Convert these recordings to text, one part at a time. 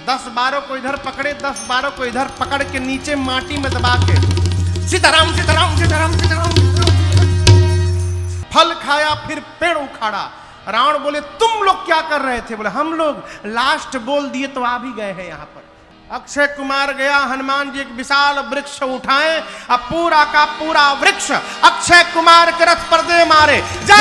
10-12 को इधर पकड़े, 10-12 को इधर पकड़ के नीचे माटी में दबा के सीताराम सीताराम सीताराम सीताराम। फल खाया फिर पेड़ उखाड़ा। रावण बोले तुम लोग क्या कर रहे थे? बोले हम लोग लास्ट बोल दिए तो आ भी गए हैं यहाँ पर। अक्षय कुमार गया, हनुमान जी एक विशाल वृक्ष उठाए, अब पूरा का पूरा वृक्ष अक्षय कुमार के रथ पर दे मारे। जय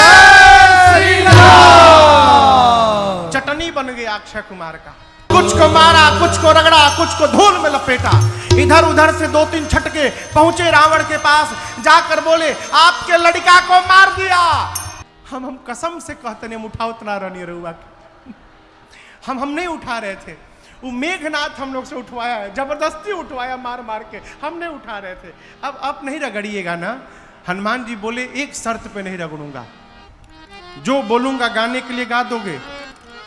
श्री राम। चटनी बन गया अक्षय कुमार का। कुछ को मारा, कुछ को रगड़ा, कुछ को धूल में लपेटा। इधर उधर से 2-3 छटके पहुंचे रावण के पास, जाकर बोले आपके लड़का को मार दिया। हम कसम से कहते नहीं, हम उठा उतना रनी रहुआ, हम नहीं उठा रहे थे। वो मेघनाथ हम लोग से उठवाया है, जबरदस्ती उठवाया मार मार के, हम नहीं उठा रहे थे। अब नहीं रगड़िएगा ना। हनुमान जी बोले एक शर्त पे नहीं रगड़ूंगा, जो बोलूंगा गाने के लिए गा दोगे?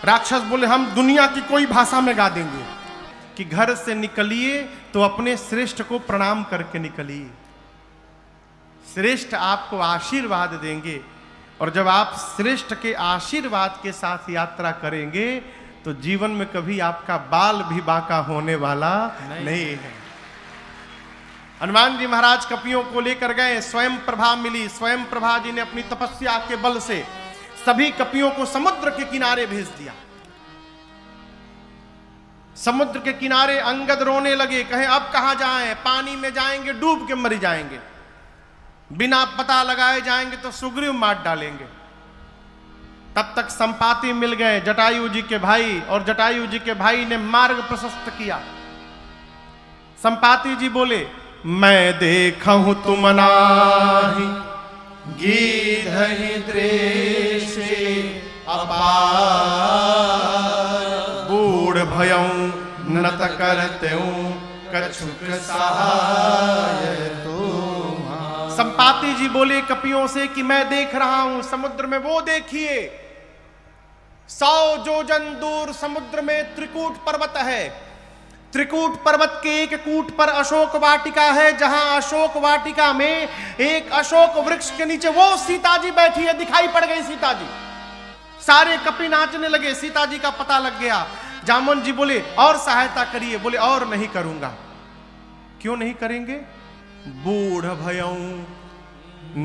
राक्षस बोले हम दुनिया की कोई भाषा में गा देंगे। कि घर से निकलिए तो अपने श्रेष्ठ को प्रणाम करके निकलिए, श्रेष्ठ आपको आशीर्वाद देंगे, और जब आप श्रेष्ठ के आशीर्वाद के साथ यात्रा करेंगे तो जीवन में कभी आपका बाल भी बांका होने वाला नहीं है। हनुमान जी महाराज कपियों को लेकर गए, स्वयं प्रभा मिली। स्वयं प्रभा जी ने अपनी तपस्या के बल से सभी कपियों को समुद्र के किनारे भेज दिया। समुद्र के किनारे अंगद रोने लगे, कहे अब कहां जाएं, पानी में जाएंगे डूब के मर जाएंगे, बिना पता लगाए जाएंगे तो सुग्रीव मार डालेंगे। तब तक संपाति मिल गए, जटायु जी के भाई, और जटायु जी के भाई ने मार्ग प्रशस्त किया। संपाति जी बोले मैं देखूं तुम नाही गीधहि दृष्टि अपार, बूढ़ भयं नत करतें कछुक सहाय तुम। संपाति जी बोले कपियों से कि मैं देख रहा हूं समुद्र में, वो देखिए 100 योजन दूर समुद्र में त्रिकूट पर्वत है। त्रिकूट पर्वत के एक कूट पर अशोक वाटिका है, जहां अशोक वाटिका में एक अशोक वृक्ष के नीचे वो सीता जी बैठी है। दिखाई पड़ गई सीता जी, सारे कपि नाचने लगे, सीता जी का पता लग गया। जामन जी बोले और सहायता करिए। बोले और नहीं करूंगा। क्यों नहीं करेंगे? बूढ़ भयं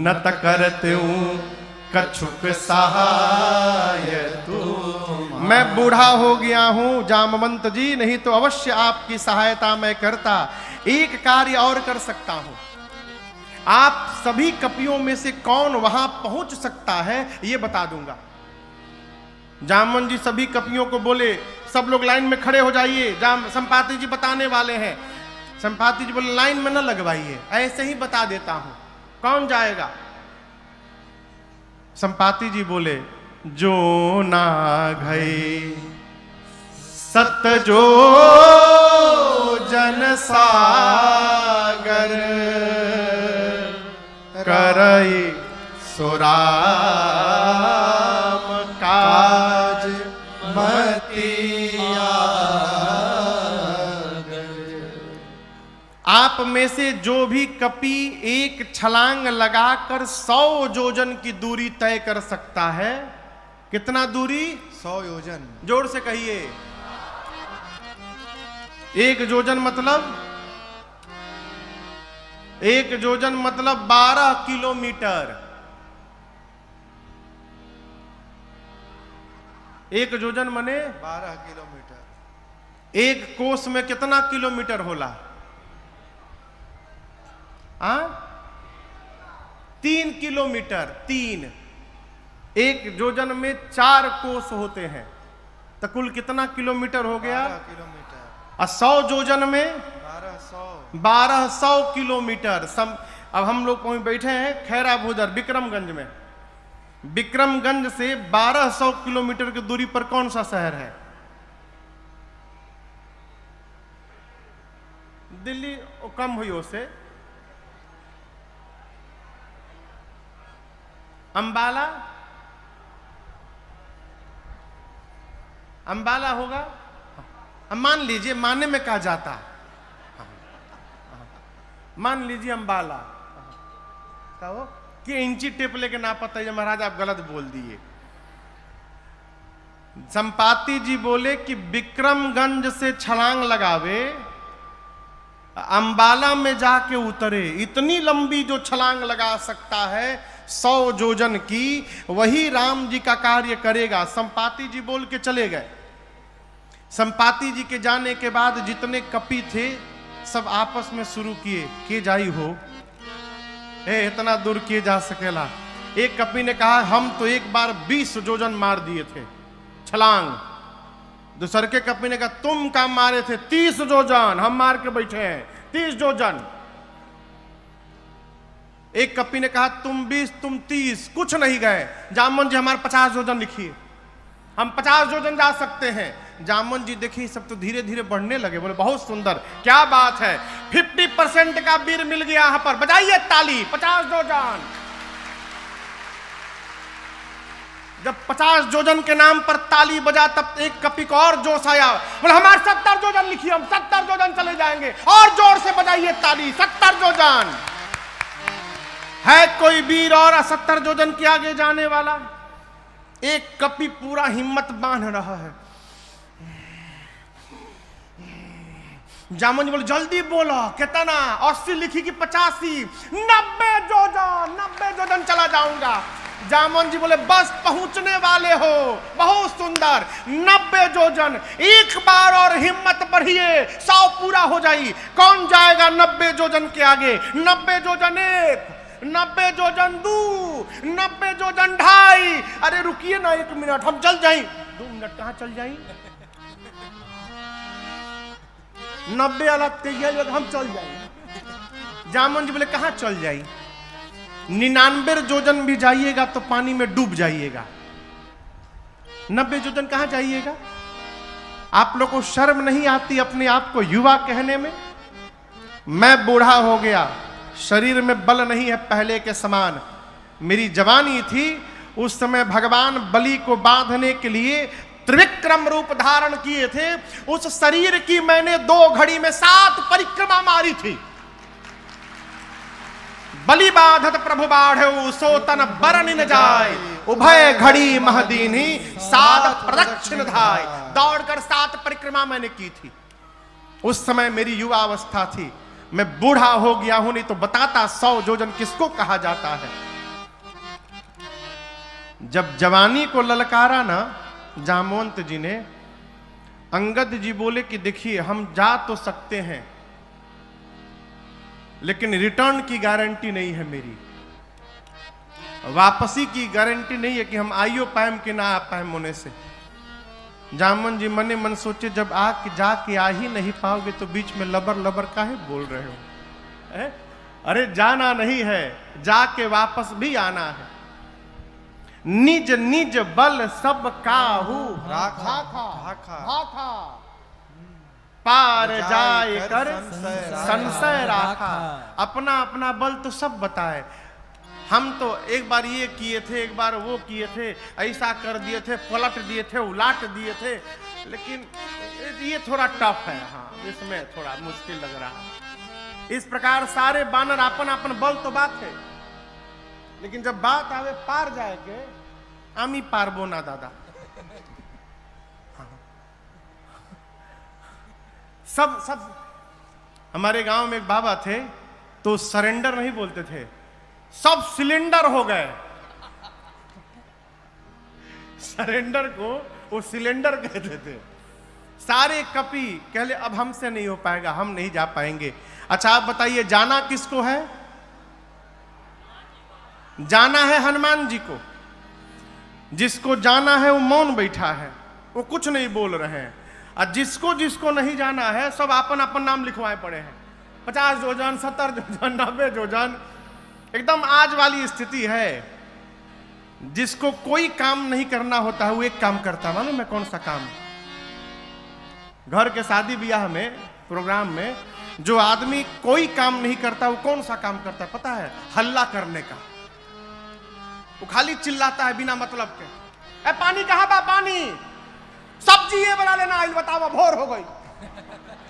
नत करतें कछुक सहाय तुम। मैं बूढ़ा हो गया हूं जामवंत जी, नहीं तो अवश्य आपकी सहायता मैं करता। एक कार्य और कर सकता हूं, आप सभी कपियों में से कौन वहां पहुंच सकता है यह बता दूंगा। जामवंत जी सभी कपियों को बोले सब लोग लाइन में खड़े हो जाइए, संपाति जी बताने वाले हैं। संपाति जी बोले लाइन में न लगवाइए, ऐसे ही बता देता हूं, कौन जाएगा? संपाति जी बोले जो ना गए सत जो जन सागर, करई सुराम काज मतिया। आप में से जो भी कपि एक छलांग लगाकर 100 योजन की दूरी तय कर सकता है। कितना दूरी? 100 योजन। जोर से कहिए। 1 योजन मतलब 1 योजन मतलब 12 किलोमीटर। 1 योजन मने 12 किलोमीटर। 1 कोस में कितना किलोमीटर होला? 3 किलोमीटर। 3 1 योजन में 4 कोस होते हैं, तो कुल कितना किलोमीटर हो गया? 12 किलोमीटर। और 100 योजन में 1200 किलोमीटर। अब हम लोग कहीं बैठे हैं खैरा भूदर विक्रमगंज में। विक्रमगंज से 1200 किलोमीटर की दूरी पर कौन सा शहर है? दिल्ली कम हुई उससे। अंबाला, अंबाला होगा। मान लीजिए, मानने में कहा जाता, मान लीजिए अंबाला। कहो कि इंची टेप लेके ना पता है महाराज, आप गलत बोल दिए। संपाति जी बोले कि विक्रमगंज से छलांग लगावे, अंबाला में जाके उतरे, इतनी लंबी जो छलांग लगा सकता है 100 जोजन की, वही राम जी का कार्य करेगा। संपाति जी बोल के चले गए। संपाति जी के जाने के बाद जितने कपि थे सब आपस में शुरू किए के जाई हो, इतना दूर किए जा सकेला। एक कपि ने कहा हम तो एक बार 20 जोजन मार दिए थे छलांग। दूसरे के कपि ने कहा तुम काम मारे थे 30 जोजन, हम मार के बैठे हैं 30 जोजन। एक कपि ने कहा तुम 20 तुम 30, कुछ नहीं गए। जामन जी हमारे 50 जोजन लिखिए, हम 50 जोजन जा सकते हैं। जामन जी देखिए सब तो धीरे धीरे बढ़ने लगे, बोले बहुत सुंदर, क्या बात है, 50% का वीर मिल गया यहां पर, बजाइए ताली। 50 जोजन, जब 50 जोजन के नाम पर ताली बजा तब एक कपि को और जोश आया, बोले हमारे 70 जोजन लिखिए, हम 70 जोजन चले जाएंगे, और जोर से बजाइए ताली। 70 जोजन है कोई वीर और 70 जोजन के आगे जाने वाला? एक कपि पूरा हिम्मत बांध रहा है। जामन जी बोले जल्दी बोलो, कितना? 80 लिखी कि 85? 90 जोजन, 90 जोजन चला जाऊंगा। जामन जी बोले बस पहुंचने वाले हो, बहुत सुंदर, 90 जोजन। एक बार और हिम्मत बढ़िए, 100 पूरा हो जाई। कौन जाएगा 90 जोजन के आगे? 90 जोजन 1, 90 जोजन 2, 90 जोजन 2.5। अरे रुकिए ना 1 मिनट, हम चल जाएं। 2 मिनट कहां चल जाएं? 90 वाला तैयार, हम चल जाएंगे। जामन जी बोले कहां चल जाई? 99 जोजन भी जाइएगा तो पानी में डूब जाइएगा, 90 जोजन कहां जाइएगा? आप लोग को शर्म नहीं आती अपने आप को युवा कहने में? मैं बूढ़ा हो गया, शरीर में बल नहीं है पहले के समान। मेरी जवानी थी, उस समय भगवान बलि को बांधने के लिए त्रिविक्रम रूप धारण किए थे। उस शरीर की मैंने 2 घड़ी में 7 परिक्रमा मारी थी। बलि बाधत प्रभु बाढ़े, सो तन बरन न जाए, उभय घड़ी महदीनी, 7 प्रदक्षिण धाय। दौड़कर 7 परिक्रमा मैंने की थी। उस समय मेरी युवा अवस्था थी। मैं बूढ़ा हो गया हूं, नहीं तो बताता 100 जोजन किसको कहा जाता है। जब जवानी को ललकारा ना जामवंत जी ने, अंगद जी बोले कि देखिए हम जा तो सकते हैं, लेकिन रिटर्न की गारंटी नहीं है मेरी, वापसी की गारंटी नहीं है कि हम आइयो पाएम कि ना आ पाएम होने से। जामन जी मने मन सोचे जब जाके आ ही नहीं पाओगे तो बीच में लबर लबर काहे बोल रहे हो? अरे जाना नहीं है, जाके वापस भी आना है। निज निज बल सब काहू राखा भाखा, पार जाए कर संशय राखा। अपना अपना बल तो सब बताए। हम तो एक बार ये किए थे, एक बार वो किए थे, ऐसा कर दिए थे, पलट दिए थे, उलाट दिए थे, लेकिन ये थोड़ा टफ है। हाँ, इसमें थोड़ा मुश्किल लग रहा है। इस प्रकार सारे बानर अपन अपन बल तो बात है, लेकिन जब बात आवे पार जाए के, आमी पारबो ना दादा। हाँ। सब हमारे गांव में एक बाबा थे, तो सरेंडर नहीं बोलते थे, सब सिलेंडर हो गए। सरेंडर को वो सिलेंडर कहते थे। सारे कपि कहले अब हमसे नहीं हो पाएगा, हम नहीं जा पाएंगे। अच्छा आप बताइए जाना किसको है? जाना है हनुमान जी को। जिसको जाना है वो मौन बैठा है, वो कुछ नहीं बोल रहे हैं। और जिसको जिसको नहीं जाना है सब अपन अपन नाम लिखवाए पड़े हैं। 50 जोजन, 70 जोजन, 90 जोजन, एकदम आज वाली स्थिति है। जिसको कोई काम नहीं करना होता है वो एक काम करता है। मालूम है कौन सा काम? घर के शादी ब्याह में, प्रोग्राम में जो आदमी कोई काम नहीं करता वो कौन सा काम करता है पता है? हल्ला करने का। वो खाली चिल्लाता है बिना मतलब के, ए पानी कहां बा? पानी, सब्जी ये बना लेना, आइल बतावा, भोर हो गई।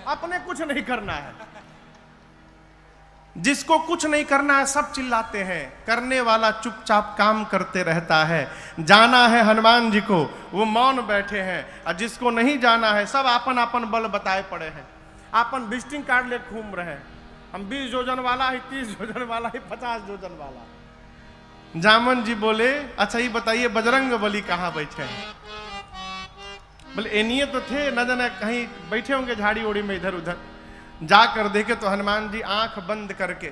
अपने कुछ नहीं करना है। जिसको कुछ नहीं करना है सब चिल्लाते हैं, करने वाला चुपचाप काम करते रहता है। जाना है हनुमान जी को, वो मौन बैठे हैं, और जिसको नहीं जाना है सब आपन आपन बल बताए पड़े हैं, आपन विजिटिंग कार्ड ले घूम रहे हैं। हम 20 योजन वाला है, 30 योजन वाला है, 50 योजन वाला। जामन जी बोले अच्छा ये बताइए बजरंग बली कहाँ बैठे हैं? बोले एनिए तो थे, न जाने कहीं बैठे होंगे झाड़ी ओड़ी में इधर उधर। जाकर देखे तो हनुमान जी आंख बंद करके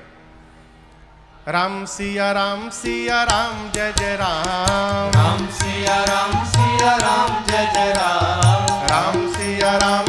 राम सिया राम जय जय राम, राम सिया राम जय जय राम, राम सिया राम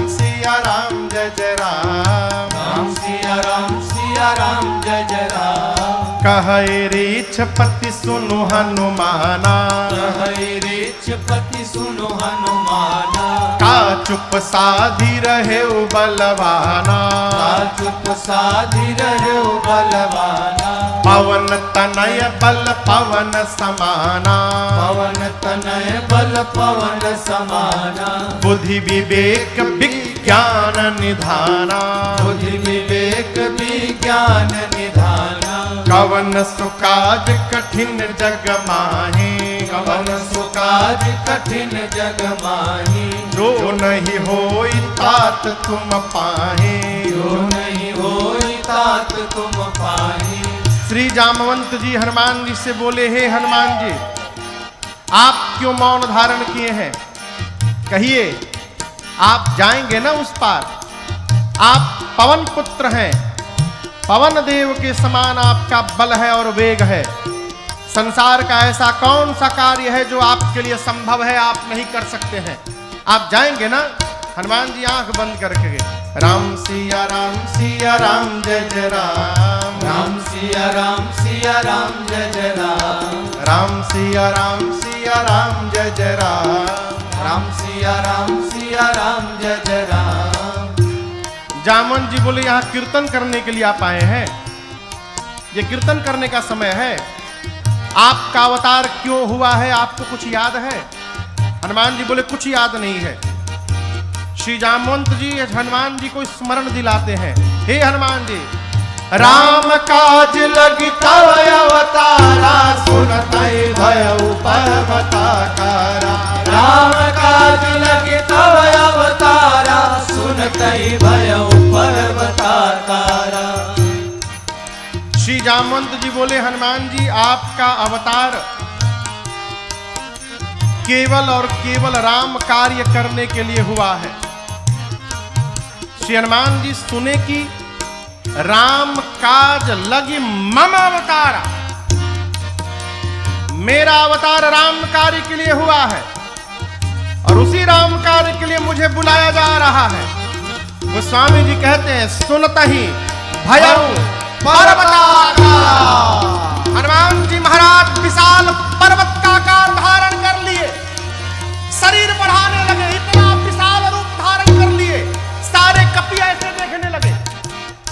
जय जय राम, राम सिया राम जय जय राम। कहे रीछपति सुनु हनुमाना, कहे रीछपति सुनु हनुमाना, का चुप साधी रहे बलवाना, का चुप साधी रहे बलवाना। पवन तनय बल पवन समाना, पवन तनय बल पवन समाना। बुद्धि विवेक विज्ञान निधाना, बुद्धि विवेक विज्ञान निधाना। कवन सुकाज कठिन जग माही, कवन सुकाज कठिन जग माही। जो नहीं होई तात तुम पाहे, जो नहीं होई तात तुम पाही। श्री जामवंत जी हनुमान जी से बोले हे हनुमान जी आप क्यों मौन धारण किए हैं? कहिए आप जाएंगे ना उस पार, आप पवन पुत्र हैं, पवन देव के समान आपका बल है और वेग है। संसार का ऐसा कौन सा कार्य है जो आपके लिए संभव है आप नहीं कर सकते हैं? आप जाएंगे ना? हनुमान जी आंख बंद करके गए। राम सिया राम जय जय राम, राम सिया राम जय जय राम, राम सिया राम जय जय राम, राम सिया राम जय जय राम। जामन जी बोले यहाँ कीर्तन करने के लिए आप आए हैं, ये कीर्तन करने का समय है। आपका अवतार क्यों हुआ है आपको कुछ याद है? हनुमान जी बोले कुछ याद नहीं है। श्री जामवंत जी हनुमान जी को स्मरण दिलाते हैं। हे हनुमान जी राम काज लगी तव अवतारा, सुनतई भयउ पर्वताकारा, राम काज लगे तव अवतारा, सुनतई भयउ पर्वताकारा। श्री जामवंत जी बोले हनुमान जी आपका अवतार केवल और केवल राम कार्य करने के लिए हुआ है। श्री हनुमान जी सुने कि राम काज लगी मम अवतारा, मेरा अवतार राम कार्य के लिए हुआ है और उसी राम कार्य के लिए मुझे बुलाया जा रहा है। वो स्वामी जी कहते हैं सुनता ही भयउ पर्वताकारा। हनुमान जी महाराज विशाल पर्वत का आकार धारण कर लिए, शरीर बढ़ाने लगे, इतना विशाल रूप धारण कर लिए, सारे कपि ऐसे देखने लगे।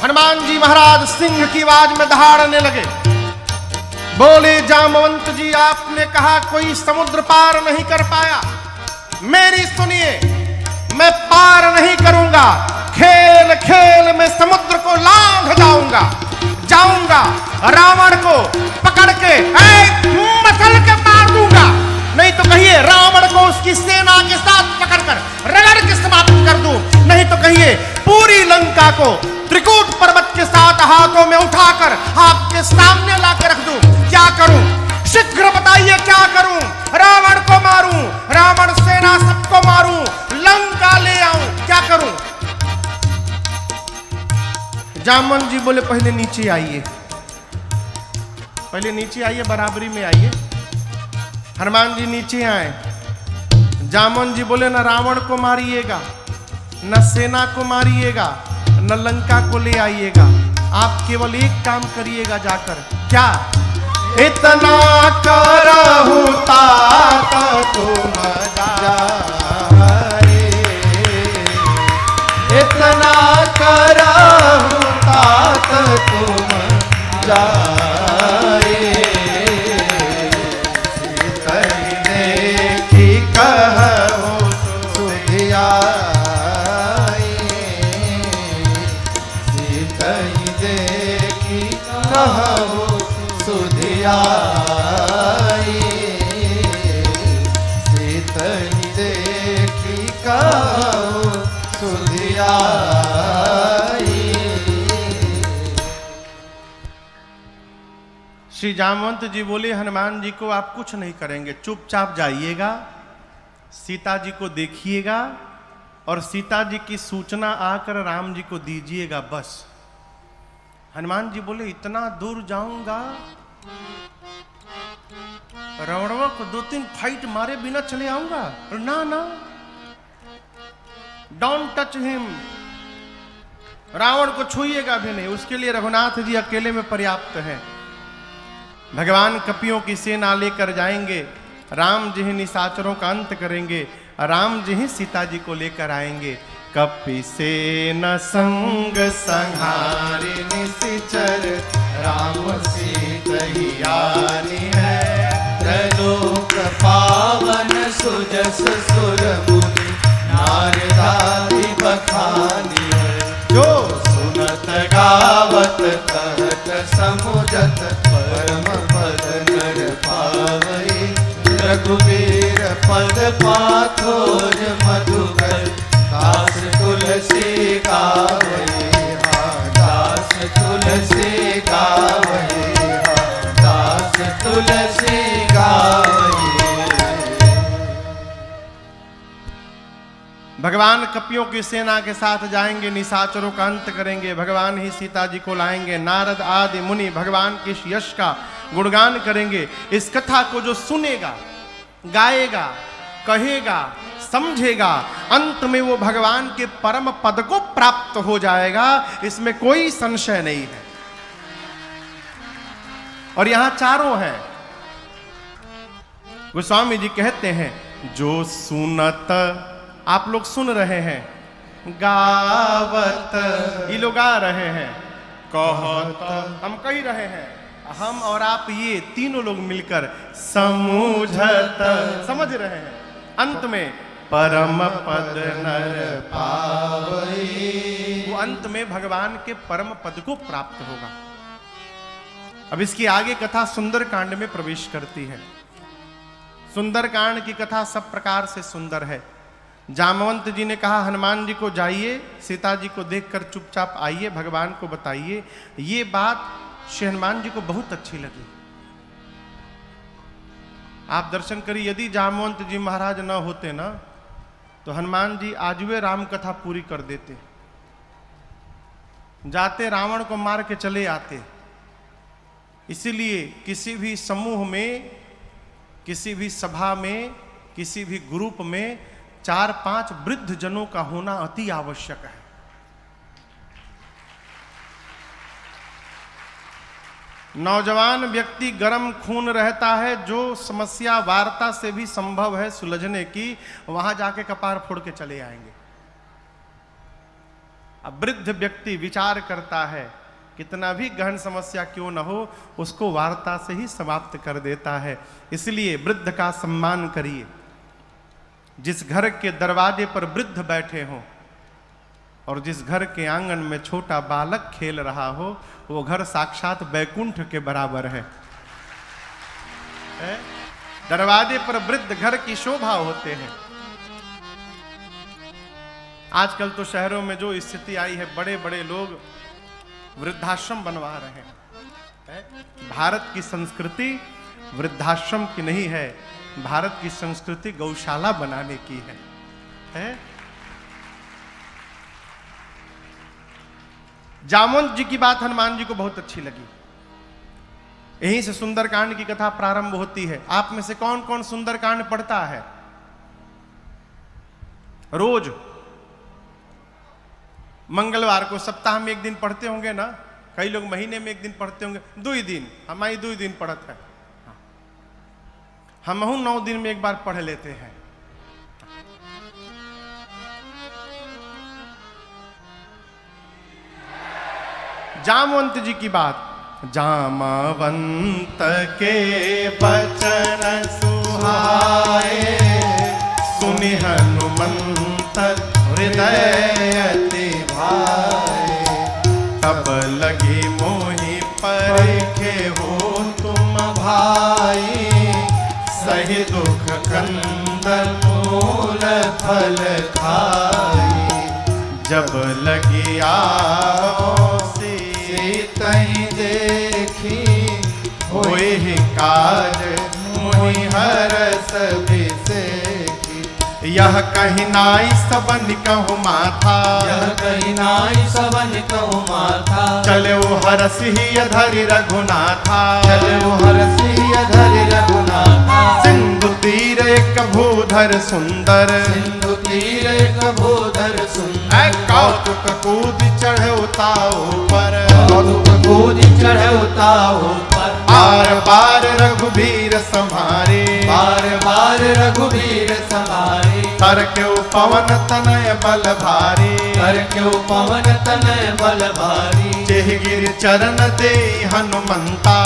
हनुमान जी महाराज सिंह की आवाज में दहाड़ने लगे। बोले जामवंत जी आपने कहा कोई समुद्र पार नहीं कर पाया, मेरी सुनिए मैं पार नहीं करूंगा, खेल खेल में समुद्र को लांघ जाऊंगा, रावण को पकड़ के मसल के मार दूंगा, नहीं तो कहिए रावण को उसकी सेना के साथ पकड़कर रगड़ के समाप्त कर दूं, नहीं तो कहिए पूरी लंका को त्रिकूट पर्वत के साथ हाथों में उठाकर आपके सामने लाकर रख दूं। क्या करूं? शीघ्र बताइए क्या करूं? रावण को मारूं, रावण सेना सबको मारूं, लंका ले आऊं, क्या करूं? जामन जी बोले पहले नीचे आइए, पहले नीचे आइए, बराबरी में आइए। हनुमान जी नीचे आए। जामन जी बोले न रावण को मारिएगा, न सेना को मारिएगा, न लंका को ले आइएगा, आप केवल एक काम करिएगा जाकर। क्या? इतना करहु तात तुम जाए, इतना करहु तात तुम जाए, सीतई देखी कहु सुधियाए, सीतई देखी कहु सुधियाई, सीतहि देखी कहु सुधियाई। श्री जामवंत जी बोले हनुमान जी को आप कुछ नहीं करेंगे, चुपचाप जाइएगा, सीता जी को देखिएगा और सीता जी की सूचना आकर राम जी को दीजिएगा, बस। हनुमान जी बोले इतना दूर जाऊंगा, रावणवा को 2-3 फाइट मारे बिना चले आऊंगा? ना ना, डोंट टच हिम, रावण को छूइएगा भी नहीं, उसके लिए रघुनाथ जी अकेले में पर्याप्त हैं। भगवान कपियों की सेना लेकर जाएंगे, राम जी ही निशाचरों का अंत करेंगे, राम जी ही सीता जी को लेकर आएंगे। कपि सेना संग संहारि निशिचर, राम सीतहि आनी है। त्रैलोक पावन सुजस सुर मुनि, नारदादि बखानी है। जो सुनत गावत कहत समुझत, परम पद नर पावई। रघुवीर पद पाथोर मधुकर, दास तुलसी गावई दास तुलसी गावई दास तुलसी गावई। भगवान कपियों की सेना के साथ जाएंगे, निशाचरों का अंत करेंगे, भगवान ही सीता जी को लाएंगे। नारद आदि मुनि भगवान के यश का गुणगान करेंगे। इस कथा को जो सुनेगा, गाएगा, कहेगा, समझेगा, अंत में वो भगवान के परम पद को प्राप्त हो जाएगा, इसमें कोई संशय नहीं है। और यहां चारों हैं। गोस्वामी जी कहते हैं, जो सुनत, आप लोग सुन रहे हैं, गावत, ये लोग गा रहे हैं, कहत, हम कह रहे हैं, हम और आप ये तीनों लोग मिलकर समूझत, समझ रहे हैं। अंत में परम पद नर पावई, वो अंत में भगवान के परम पद को प्राप्त होगा। अब इसकी आगे कथा सुंदरकांड में प्रवेश करती है। सुंदरकांड की कथा सब प्रकार से सुंदर है। जामवंत जी ने कहा हनुमान जी को जाइए, सीता जी को देखकर चुपचाप आइए, भगवान को बताइए। ये बात श्री हनुमान जी को बहुत अच्छी लगी। आप दर्शन करिए, यदि जामवंत जी महाराज न होते ना, तो हनुमान जी आज वे राम कथा पूरी कर देते, जाते रावण को मार के चले आते। इसीलिए किसी भी समूह में, किसी भी सभा में, किसी भी ग्रुप में 4-5 वृद्ध जनों का होना अति आवश्यक है। नौजवान व्यक्ति गर्म खून रहता है, जो समस्या वार्ता से भी संभव है सुलझने की, वहां जाके कपार फोड़ के चले आएंगे। अब वृद्ध व्यक्ति विचार करता है, कितना भी गहन समस्या क्यों न हो, उसको वार्ता से ही समाप्त कर देता है। इसलिए वृद्ध का सम्मान करिए। जिस घर के दरवाजे पर वृद्ध बैठे हों और जिस घर के आंगन में छोटा बालक खेल रहा हो, वो घर साक्षात बैकुंठ के बराबर है? दरवाजे पर वृद्ध घर की शोभा होते हैं। आजकल तो शहरों में जो स्थिति आई है, बड़े बड़े लोग वृद्धाश्रम बनवा रहे हैं। भारत की संस्कृति वृद्धाश्रम की नहीं है, भारत की संस्कृति गौशाला बनाने की है? जामवंत जी की बात हनुमान जी को बहुत अच्छी लगी। यहीं से सुंदरकांड की कथा प्रारंभ होती है। आप में से कौन कौन सुंदरकांड पढ़ता है रोज? मंगलवार को सप्ताह में 1 दिन पढ़ते होंगे ना? कई लोग महीने में 1 दिन पढ़ते होंगे। 2 दिन, हमारी 2 दिन पढ़त है। हम 9 दिन में 1 बार पढ़ लेते हैं। जामवंत जी की बात। जामवंत के बचन सुहाए, सुनि हनुमंत हृदय अति भाए। तब लगी मोहि पर हो तुम भाई, सही दुख कंद मूल फल खाई। जब लगी आवसी तई देखी, होए ही काज मोहि हरस बिसेखी। यह कही नाई सबन कहु माथा, यह कही नाई सबन कहु माथा। चले वो हरस ही धरि रघुनाथा, चले वो हरस ही धरि रघुनाथा। सिंधु तीर एक भूधर सुंदर, सिंधु तीर एक भूधर सुंदर। कौतुक कूद चढ़े उताओ पर, कौतुक कूद चढ़े उताओ पर। बार बार रघुबीर संहारे, बार बार रघुबीर संहारे। तर के पवन तनय बल भारी, कर क्यों पवन तनय बल भारी। जेहगिर चरण दे हनुमंता,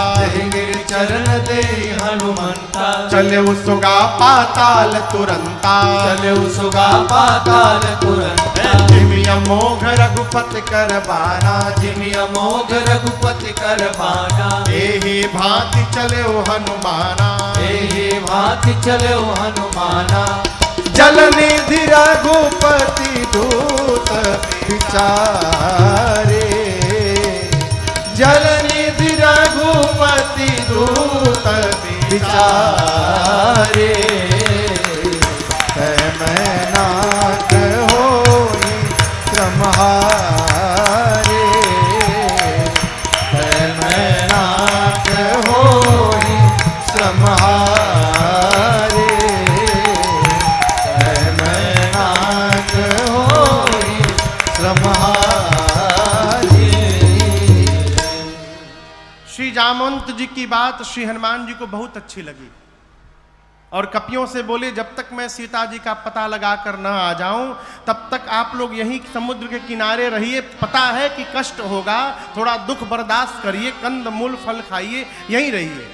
गिर चरण दे हनुमंता। चले उसुगा पाताल तुरंता, चले उसुगा पाताल तुरंता। जिमिया मोघ रघुपति कर बाना, जिमि अमोघ रघुपति कर बाना। एहि भांति चले ओ हनुमाना, एहि भांति चले ओ हनुमाना। जल निधि रघुपति दूत विचारे, जल निधि रघुपति दूत विचारे। तै मैं नाथ होई क्रमहारे, तै मैं नाथ होई श्रमहारे। श्री जामवंत जी की बात श्री हनुमान जी को बहुत अच्छी लगी और कपियों से बोले, जब तक मैं सीता जी का पता लगा कर न आ जाऊं तब तक आप लोग यहीं समुद्र के किनारे रहिए। पता है कि कष्ट होगा, थोड़ा दुख बर्दाश्त करिए, कंद मूल फल खाइए, यहीं रहिए।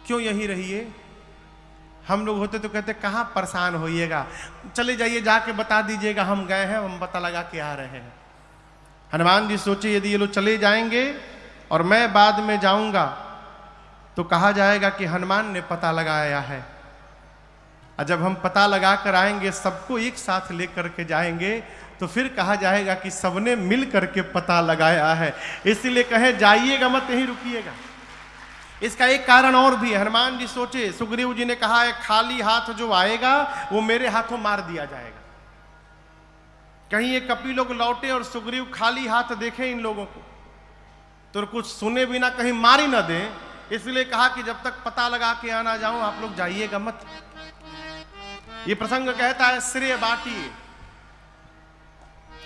क्यों यहीं रहिए? हम लोग होते तो कहते कहाँ परेशान होइएगा, चले जाइए, जाके बता दीजिएगा हम गए हैं, हम पता लगा के आ रहे हैं। हनुमान जी सोचे यदि ये लोग चले जाएंगे और मैं बाद में जाऊंगा तो कहा जाएगा कि हनुमान ने पता लगाया है, और जब हम पता लगा कर आएंगे सबको एक साथ लेकर के जाएंगे तो फिर कहा जाएगा कि सबने मिल करके पता लगाया है। इसीलिए कहे जाइएगा मत, यहीं रुकिएगा। इसका एक कारण और भी है। हनुमान जी सोचे, सुग्रीव जी ने कहा है खाली हाथ जो आएगा वो मेरे हाथों मार दिया जाएगा। कहीं ये कपि लोग लौटे और सुग्रीव खाली हाथ देखे इन लोगों को तो कुछ सुने बिना कहीं मार ही ना दें, इसलिए कहा कि जब तक पता लगा के आना जाऊं आप लोग जाइएगा मत। ये प्रसंग कहता है श्रेय बांटिए।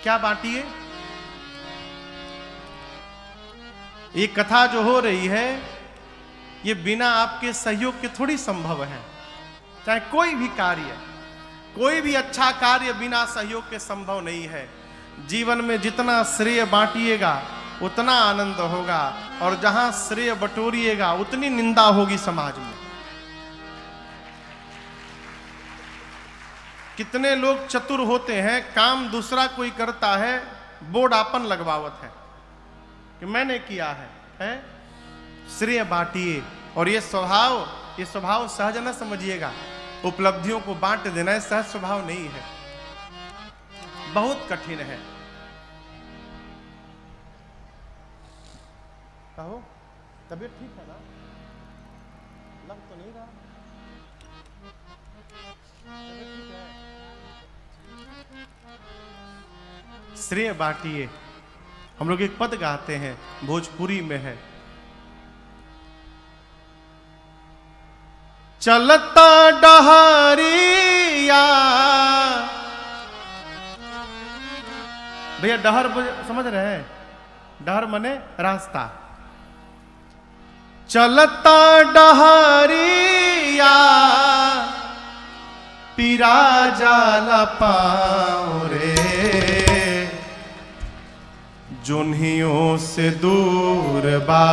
क्या बांटिए? ये कथा जो हो रही है ये बिना आपके सहयोग के थोड़ी संभव है। चाहे कोई भी कार्य, कोई भी अच्छा कार्य बिना सहयोग के संभव नहीं है। जीवन में जितना श्रेय बांटिएगा उतना आनंद होगा, और जहां श्रेय बटोरिएगा उतनी निंदा होगी समाज में। कितने लोग चतुर होते हैं, काम दूसरा कोई करता है, बोर्ड आपन लगवावत है कि मैंने किया है? श्रेय बांटिए। और ये स्वभाव सहज न समझिएगा। उपलब्धियों को बांट देना है सहज स्वभाव नहीं है, बहुत कठिन है। कहो तबीयत ठीक है ना? लग तो नहीं रहा। तबीयत ठीक है। श्रेय बांटिए। हम लोग एक पद गाते हैं, भोजपुरी में है, चलता डहरिया। भैया डहर समझ रहे हैं? डहर मने रास्ता। चलता डहरिया पीरा जाला पाँव रे, जुन्हियों से दूर बा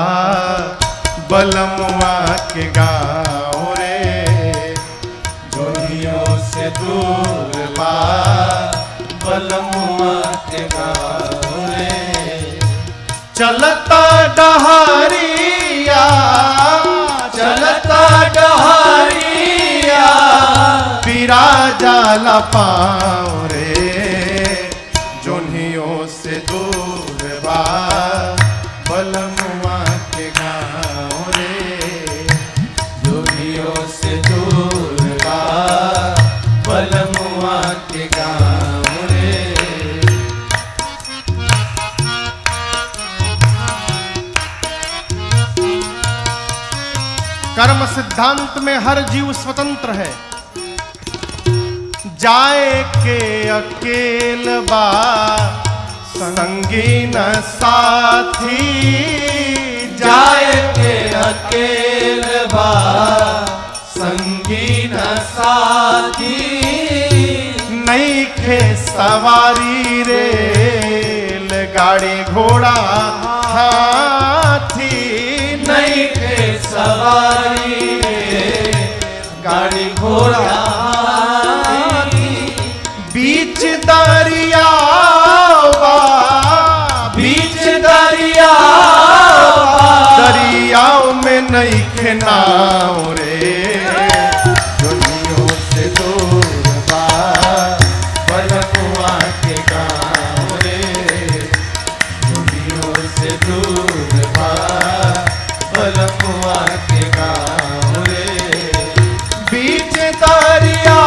बलमुआ के गाँव रे, जुन्हियों से दूर बा बलमुआ के गाँव मीरा जाला पाँव रे जोनियों से दूर बा बलमुआ के गाँव रे जोनियों से दूर बा बलमुआ के गाँव रे। कर्म सिद्धांत में हर जीव स्वतंत्र है। जाए के अकेल बा संगी न साथी जाए के अकेल बा संगी न साथी नहीं खे सवारी रेल गाड़ी घोड़ा हाथी नहीं थे सवारी गाड़ी घोड़ा बीच दरिया बीच दरिया दरियाओं में नहीं खे नाव रे दुनियों से दूर बा बलमुआ के गाँव रे दुनियों से दूर बा बलमुआ के गाँव रे। बीच दरिया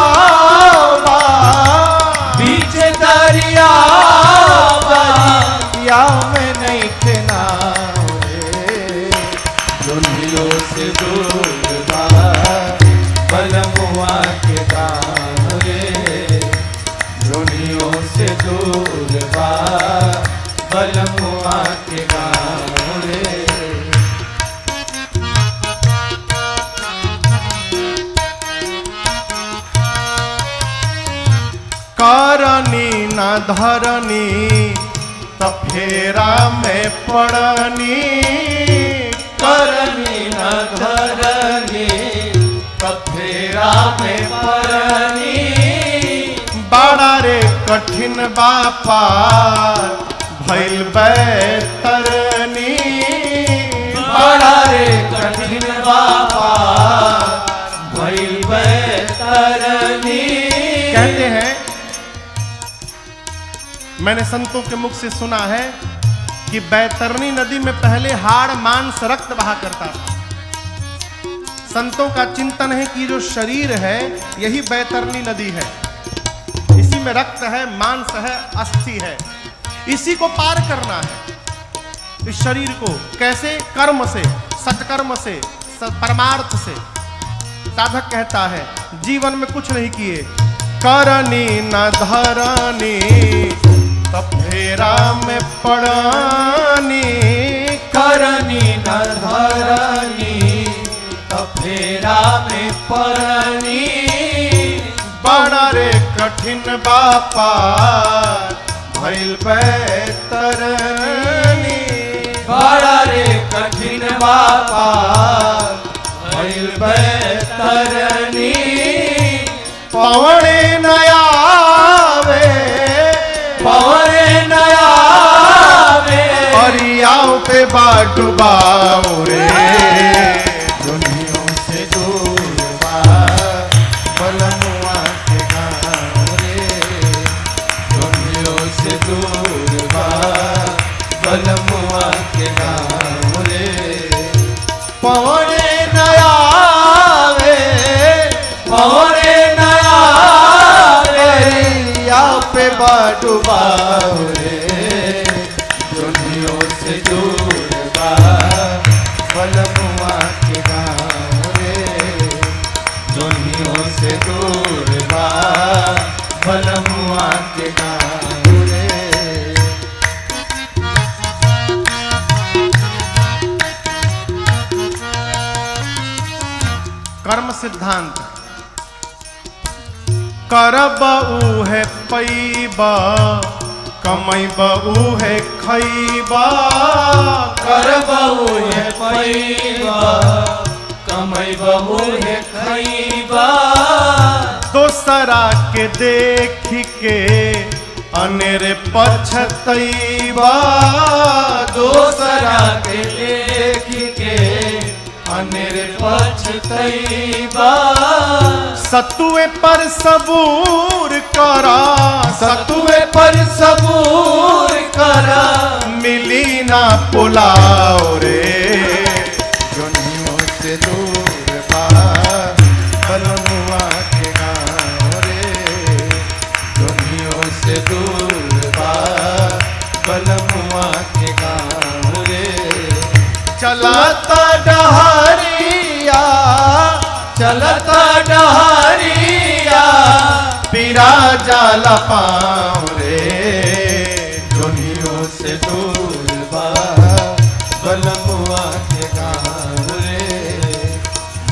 बीच दरिया दरिया में नहीं खे नाव रे दुनियों से दूर बा बलमुआ के गाँव रे दुनियों से दूर बा बलमुआ के गाँव रे। करनी न धरनी त फेरा में पड़नी करनी न धरनी कफेरा में परनी बड़ा रे कठिन बापार भइल बैतरनी बड़ा रे कठिन बापा भइल बैतरनी। कहते हैं मैंने संतों के मुख से सुना है कि बैतरनी नदी में पहले हाड़ मांस रक्त बहा करता था। संतों का चिंतन है कि जो शरीर है यही बैतरनी नदी है, इसी में रक्त है, मांस है, अस्थि है, इसी को पार करना है। इस शरीर को कैसे? कर्म से, सत्कर्म से, परमार्थ से। साधक कहता है जीवन में कुछ नहीं किए, करनी न धरनी तब फेरा में पड़नी, करनी न धरनी कफेरा में परनी बड़ा रे कठिन बापा भइल बैतरनी। बड़ा रे कठिन बापा भइल बैतरनी। पवने नयावे पवने नयावे परियाओ पे बाटुबाओ रे दुनियों से दूर बा बलमुआ के गाँव रे दुनियों से दूर बा बलमुआ के गाँव रे। पवने नयावे पवने नयावे परियाओ पे बाटुबाओ रे दुनियों से दूर बा बलमुआ के गाँव रे दुनियों से दूर बा बलमुआ के गाँव रे। कर्म सिद्धांत। करब उहे पैबा कमैब उहे खैबा, करबहु है पैबा कमैबहु है खैबा। दोसरा के देख के अनेरे पछतैबा, दोसरा के देख के अनेरे पछतैबा सतुए पर सबूर करा, सतुए पर सबूर करा मिली ना पुलाव रे, दुनियों से दूर बा बलमुआ के गाँव रे, दुनियों से दूर बा बलमुआ के गाँव रे। चलाता डहरिया, चलता डहरिया पीरा जाला पाँव रे, दुनियों से दूर बा बलमुआ के गाँव रे,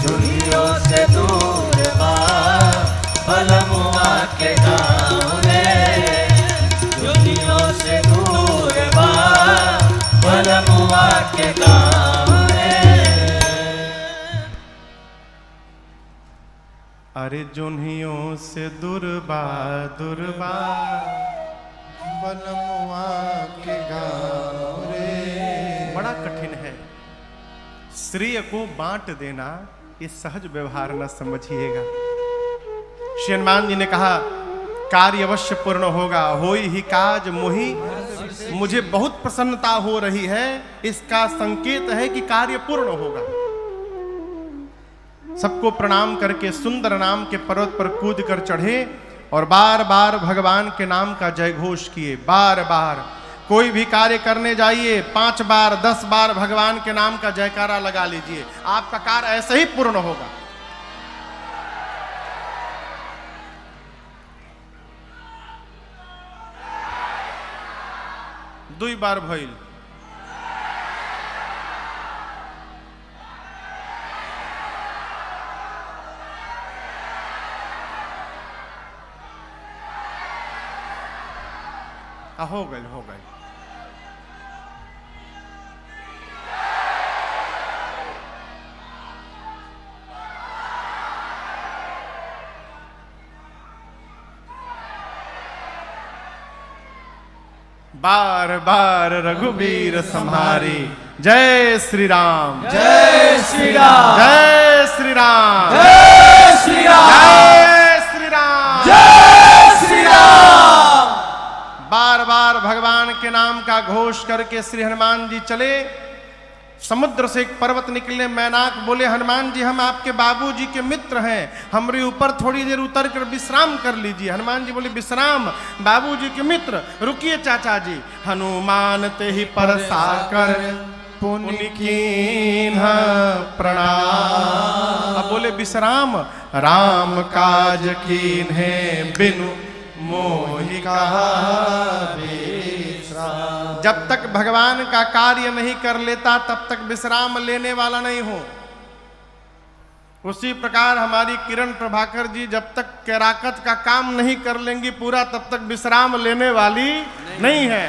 दुनियों से दूर बा बलमुआ के गाँव रे, दुनियों से दूर बा बलमुआ के गाँव रे। अरे जुन्हियों से दुर्बा दुर्बा बलमुआ के गाँव रे। बड़ा कठिन है श्रेय को बांट देना, ये सहज व्यवहार न समझिएगा। श्री हनुमान जी ने कहा कार्य अवश्य पूर्ण होगा, होई ही काज मोहि, मुझे बहुत प्रसन्नता हो रही है, इसका संकेत है कि कार्य पूर्ण होगा। सबको प्रणाम करके सुंदर नाम के पर्वत पर कूद कर चढ़े और बार बार भगवान के नाम का जय घोष किए। बार बार कोई भी कार्य करने जाइए 5 बार 10 बार भगवान के नाम का जयकारा लगा लीजिए, आपका कार्य ऐसे ही पूर्ण होगा। दुई बार भइल, हो गए हो गए। बार बार रघुवीर संहारी, जय श्री राम, जय श्री राम, जय श्री राम, जय श्री राम, जय श्री राम, जय श्री राम। बार बार भगवान के नाम का घोष करके श्री हनुमान जी चले। समुद्र से एक पर्वत निकले, मैनाक बोले हनुमान जी हम आपके बाबूजी के मित्र हैं, हमारे ऊपर थोड़ी देर उतर कर विश्राम कर लीजिए। हनुमान जी बोले विश्राम, बाबूजी के मित्र, रुकिए चाचा जी। हनुमान ते ही परसा कर पुण्य कीन्हा प्रणाम। अब बोले विश्राम, राम काज कीन्हे बिनु मोहि कहा विश्राम। जब तक भगवान का कार्य नहीं कर लेता तब तक विश्राम लेने वाला नहीं हो। उसी प्रकार हमारी किरण प्रभाकर जी जब तक कैराकत का काम नहीं कर लेंगी पूरा तब तक विश्राम लेने वाली नहीं है।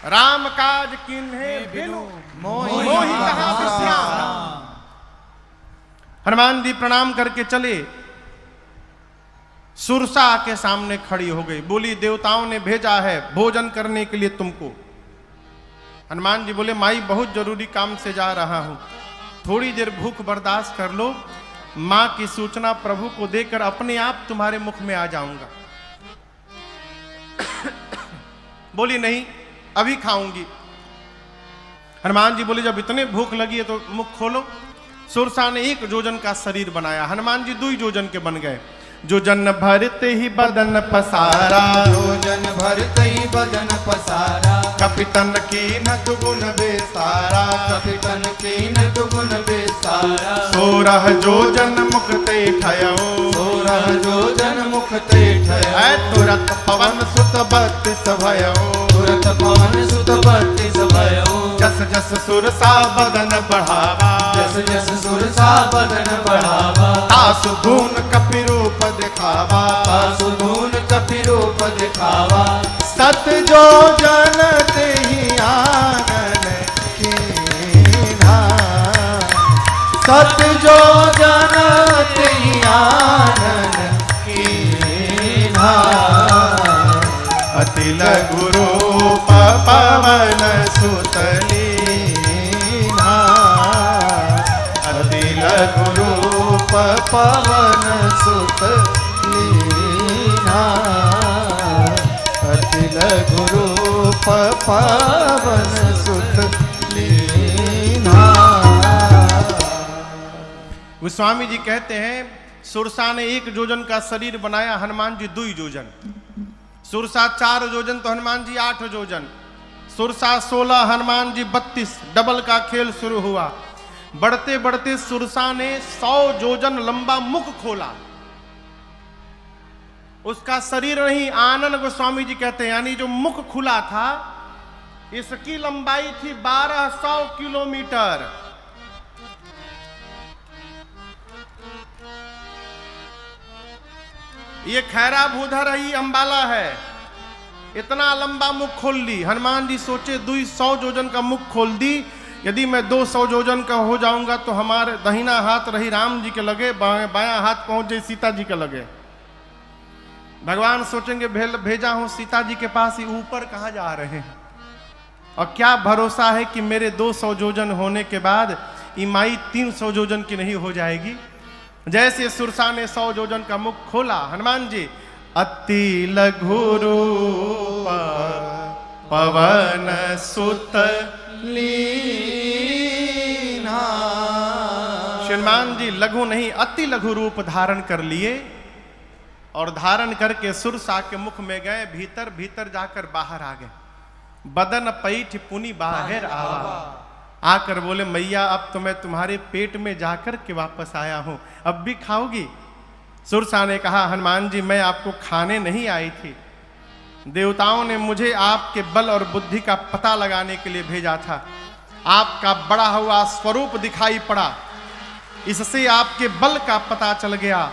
राम काज किन्हे बिनु मोहि कहा विश्राम। हनुमान जी प्रणाम करके चले। सुरसा के सामने खड़ी हो गई, बोली देवताओं ने भेजा है भोजन करने के लिए तुमको। हनुमान जी बोले माई बहुत जरूरी काम से जा रहा हूं, थोड़ी देर भूख बर्दाश्त कर लो, मां की सूचना प्रभु को देकर अपने आप तुम्हारे मुख में आ जाऊंगा। बोली नहीं अभी खाऊंगी। हनुमान जी बोले जब इतने भूख लगी है तो मुख खोलो। सुरसा ने 1 जोजन का शरीर बनाया, हनुमान जी 2 जोजन के बन गए। जो जन भरते ही बदन पसारा, जोजन भरते ही बदन पसारा, कपितन की न दुगुन बेसारा, कपितन की न दुगुन बेसारा। 16 जोजन मुक्ते ठयो, 16 जोजन मुक्ते ठयो। तुरत पवन सुत 32 भयो, तुरत पवन सुत 32 भयो। जस जस सुरसा बदन बढ़ावा, जस जस सुरसा बदन बढ़ावा। तासु धून कपि रूप दिखावा, तासु धून कपि रूप दिखावा। सत जो जन तेहि आनन कीन्हा, सत जो जन तेहि आनन कीन्हा। अति लघु रूप पवन सुत लीन्हा, अति पवन सुत लीना, अति लघु रूप पवन सुत लीना। गोस्वामी जी कहते हैं सुरसा ने 1 योजन का शरीर बनाया, हनुमान जी 2 योजन। सुरसा 4 योजन तो हनुमान जी 8 योजन। सुरसा 16, हनुमान जी 32। डबल का खेल शुरू हुआ। बढ़ते बढ़ते सुरसा ने 100 योजन लंबा मुख खोला। उसका शरीर नहीं, आनंद गोस्वामी जी कहते हैं, यानी जो मुख खुला था इसकी लंबाई थी 1200 किलोमीटर। ये खैरा भूधर ही अंबाला है, इतना लंबा मुख खोल ली। हनुमान जी सोचे 200 योजन का मुख खोल दी, यदि मैं 200 योजन का हो जाऊंगा तो हमारे दाहिना हाथ रही राम जी के लगे, बायां हाथ पहुंच जाए सीता जी के लगे। भगवान सोचेंगे भेजा हूं सीता जी के पास, ही ऊपर कहां जा रहे हैं, और क्या भरोसा है कि मेरे 200 योजन होने के बाद इमाई 300 योजन की नहीं हो जाएगी। जैसे सुरसा ने 100 योजन का मुख खोला, हनुमान जी अति लघु रूप पवन सुत लीना। हनुमान जी लघु नहीं अति लघु रूप धारण कर लिए, और धारण करके सुरसा के मुख में गए। भीतर भीतर जाकर बाहर आ गए। बदन पैठ पुनि बाहर आवा। आकर बोले मैया अब तो मैं तुम्हारे पेट में जाकर के वापस आया हूं, अब भी खाओगी? सुरसा ने कहा हनुमान जी मैं आपको खाने नहीं आई थी, देवताओं ने मुझे आपके बल और बुद्धि का पता लगाने के लिए भेजा था। आपका बड़ा हुआ स्वरूप दिखाई पड़ा, इससे आपके बल का पता चल गया,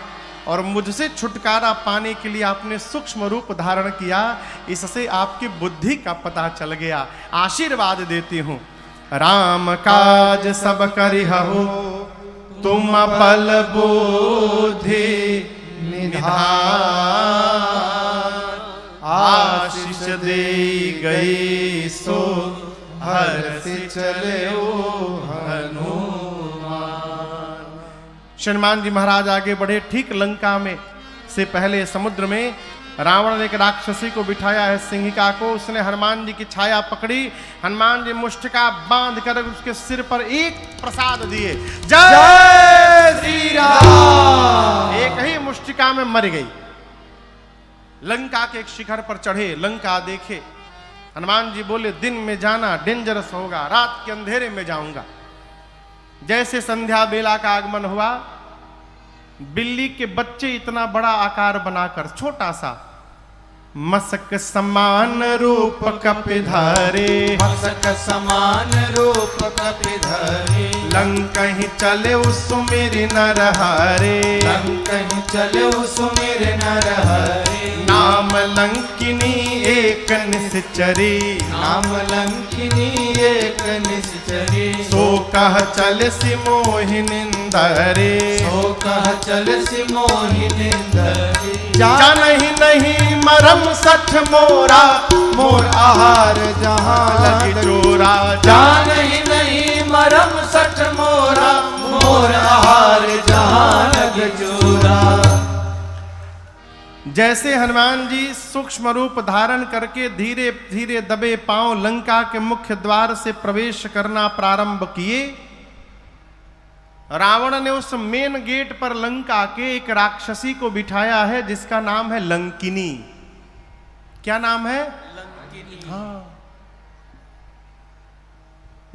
और मुझसे छुटकारा पाने के लिए आपने सूक्ष्म रूप धारण किया, इससे आपकी बुद्धि का पता चल गया। आशीर्वाद देती हूं, राम काज सब करिहु तुम बल बुद्धि निधान। आशीष दे गई सो हर्ष चले हनुमान। हनुमान जी महाराज आगे बढ़े। ठीक लंका में से पहले समुद्र में रावण ने एक राक्षसी को बिठाया है, सिंहिका को। उसने हनुमान जी की छाया पकड़ी, हनुमान जी मुष्टिका बांध कर उसके सिर पर एक प्रसाद दिए, जय श्री राम। एक ही मुष्टिका में मर गई। लंका के एक शिखर पर चढ़े, लंका देखे। हनुमान जी बोले दिन में जाना डेंजरस होगा, रात के अंधेरे में जाऊंगा। जैसे संध्या बेला का आगमन हुआ, बिल्ली के बच्चे इतना बड़ा आकार बनाकर छोटा सा, मसक समान रूप कपिधारे, मसक समान रूप कपिधारे। लंकहि चले सुमिर नरहरे, लंकहि चले सुमिर नरहरे। नाम लंकिनी एक निश्चरी, नाम लंकिनी एक निश्चरी। सो कह चल सि मोहिनिंदरे, सो कह चल सि मोहिनिंदरे। जानहि नहीं मरम सठ मोरा, मोर आहार जहां लग चोरा। जानहि नहीं मरम सठ मोरा, मोर आहार जहां लग चोरा। जैसे हनुमान जी सूक्ष्म रूप धारण करके धीरे धीरे दबे पांव लंका के मुख्य द्वार से प्रवेश करना प्रारंभ किए, रावण ने उस मेन गेट पर लंका के एक राक्षसी को बिठाया है जिसका नाम है लंकिनी। क्या नाम है? लंकिनी। हाँ,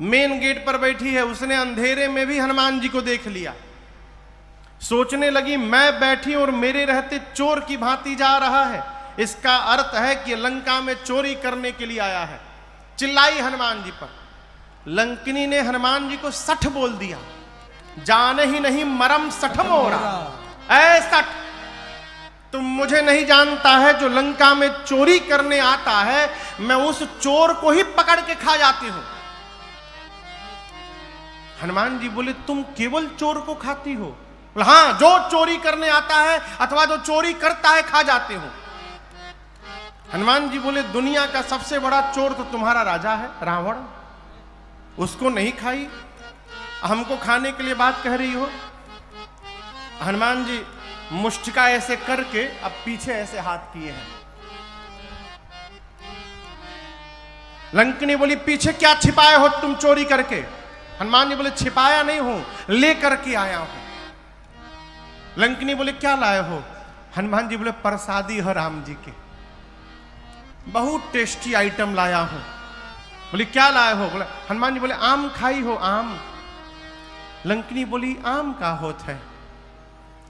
मेन गेट पर बैठी है। उसने अंधेरे में भी हनुमान जी को देख लिया। सोचने लगी मैं बैठी और मेरे रहते चोर की भांति जा रहा है, इसका अर्थ है कि लंका में चोरी करने के लिए आया है। चिल्लाई हनुमान जी पर। लंकिनी ने हनुमान जी को सठ बोल दिया, जाने ही नहीं मरम सठ मोरा। ऐ सठ, तुम मुझे नहीं जानता है, जो लंका में चोरी करने आता है मैं उस चोर को ही पकड़ के खा जाती हूं। हनुमान जी बोले तुम केवल चोर को खाती हो? हाँ, जो चोरी करने आता है अथवा जो चोरी करता है खा जाते हो। हनुमान जी बोले दुनिया का सबसे बड़ा चोर तो तुम्हारा राजा है रावण, उसको नहीं खाई, हमको खाने के लिए बात कह रही हो? हनुमान जी मुष्टिका ऐसे करके अब पीछे ऐसे हाथ किए हैं। लंकिनी बोली पीछे क्या छिपाए हो तुम चोरी करके? हनुमान जी बोले छिपाया नहीं हूं, लेकर के आया हूं। लंकिनी बोले क्या लाए हो? हनुमान जी बोले प्रसादी है राम जी के, बहुत टेस्टी आइटम लाया हूं। बोली क्या लाए हो? बोले हनुमान जी बोले आम खाई हो आम? लंकिनी बोली आम का होता है?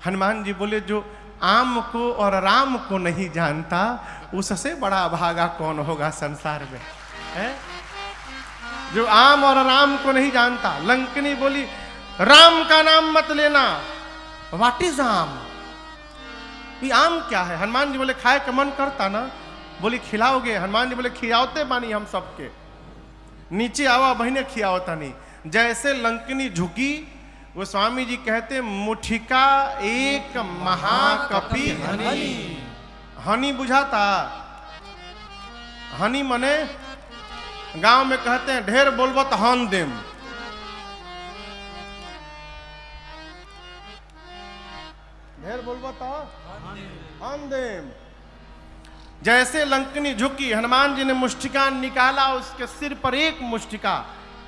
हनुमान जी बोले जो आम को और राम को नहीं जानता उससे बड़ा भागा कौन होगा संसार में, है? जो आम और राम को नहीं जानता। लंकिनी बोली राम का नाम मत लेना। व्हाट इज आम? ये आम क्या है? हनुमान जी बोले खाए का मन करता ना? बोली खिलाओगे? हनुमान जी बोले खिलाओते बानी हम सबके, नीचे आवा बहने खियाओता नहीं। जैसे लंकिनी झुकी वो स्वामी जी कहते मुठिका एक महाकपि हनी। हनी बुझाता? हनी मने गांव में कहते हैं ढेर बोलबो तो हन देम। ढेर बोलबो तो हन देम। जैसे लंकिनी झुकी, हनुमान जी ने मुष्टिका निकाला, उसके सिर पर एक मुष्टिका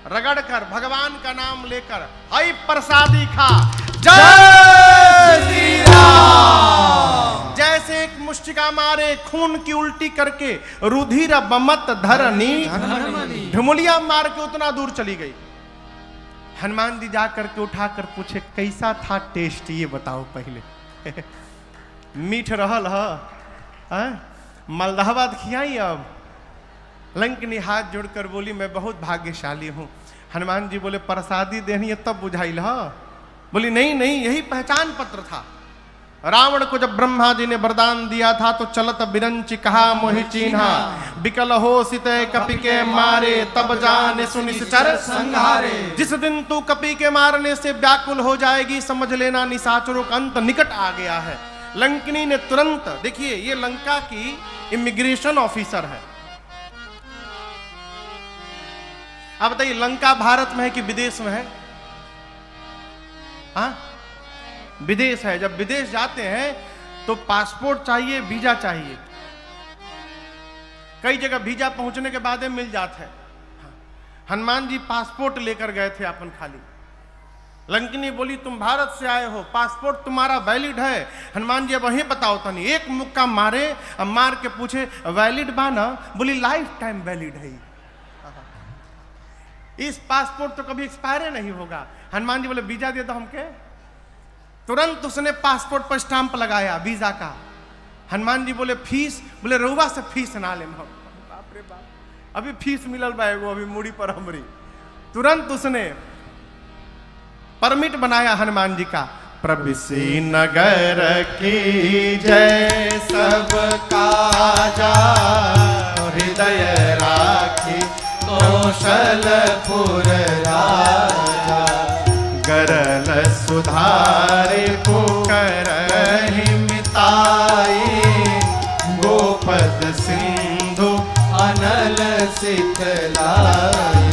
रगड़कर भगवान का नाम लेकर आई प्रसादी खा। जय श्री राम। जैसे एक मुष्टिका मारे खून की उल्टी करके रुधिर बमत धरनी ढुमुलिया मार के उतना दूर चली गई। हनुमान जी जाकर के उठाकर पूछे कैसा था टेस्ट, ये बताओ पहले। मीठ रहल है? मलदहाबाद खियाई अब? लंकिनी हाथ जोड़कर बोली मैं बहुत भाग्यशाली हूं। हनुमान जी बोले प्रसादी देनी है तब बुझाइल ह? बोली नहीं नहीं, यही पहचान पत्र था। रावण को जब ब्रह्मा जी ने वरदान दिया था तो चलत बिरंच कहा मोहि चीन्हा, बिकल हो सिते कपि के मारे तब जाने सुनिश्चर संहारे। जिस दिन तू कपि के मारने से व्याकुल हो जाएगी समझ लेना निशाचरों का अंत निकट आ गया है। लंकिनी ने तुरंत, देखिए ये लंका की इमिग्रेशन ऑफिसर है। अब बताइए लंका भारत में है कि विदेश में है? हाँ विदेश है। जब विदेश जाते हैं तो पासपोर्ट चाहिए, वीजा चाहिए। कई जगह वीजा पहुंचने के बाद मिल जाता है। हनुमान जी पासपोर्ट लेकर गए थे अपन खाली। लंकिनी बोली तुम भारत से आए हो, पासपोर्ट तुम्हारा वैलिड है? हनुमान जी अब वही बताओ तनी। एक मुक्का मारे, अब मार के पूछे वैलिड बा ना? बोली लाइफ टाइम वैलिड है, इस पासपोर्ट तो कभी एक्सपायर नहीं होगा। हनुमान जी बोले वीजा दे दो हमके। तुरंत उसने पासपोर्ट पर स्टांप लगाया वीजा का। हनुमान जी बोले फीस? बोले रउवा से फीस ना ले। बाप रे बाप, अभी फीस मिलल बा एगो अभी मुड़ी पर हमरी। तुरंत उसने परमिट बनाया हनुमान जी का। प्रविसी नगर की जय सब काजा, हृदय राखी कौशलपुर राजा। गरल सुधारे पुकरहि मिताई, गोपद सिंधु अनल सितलाई।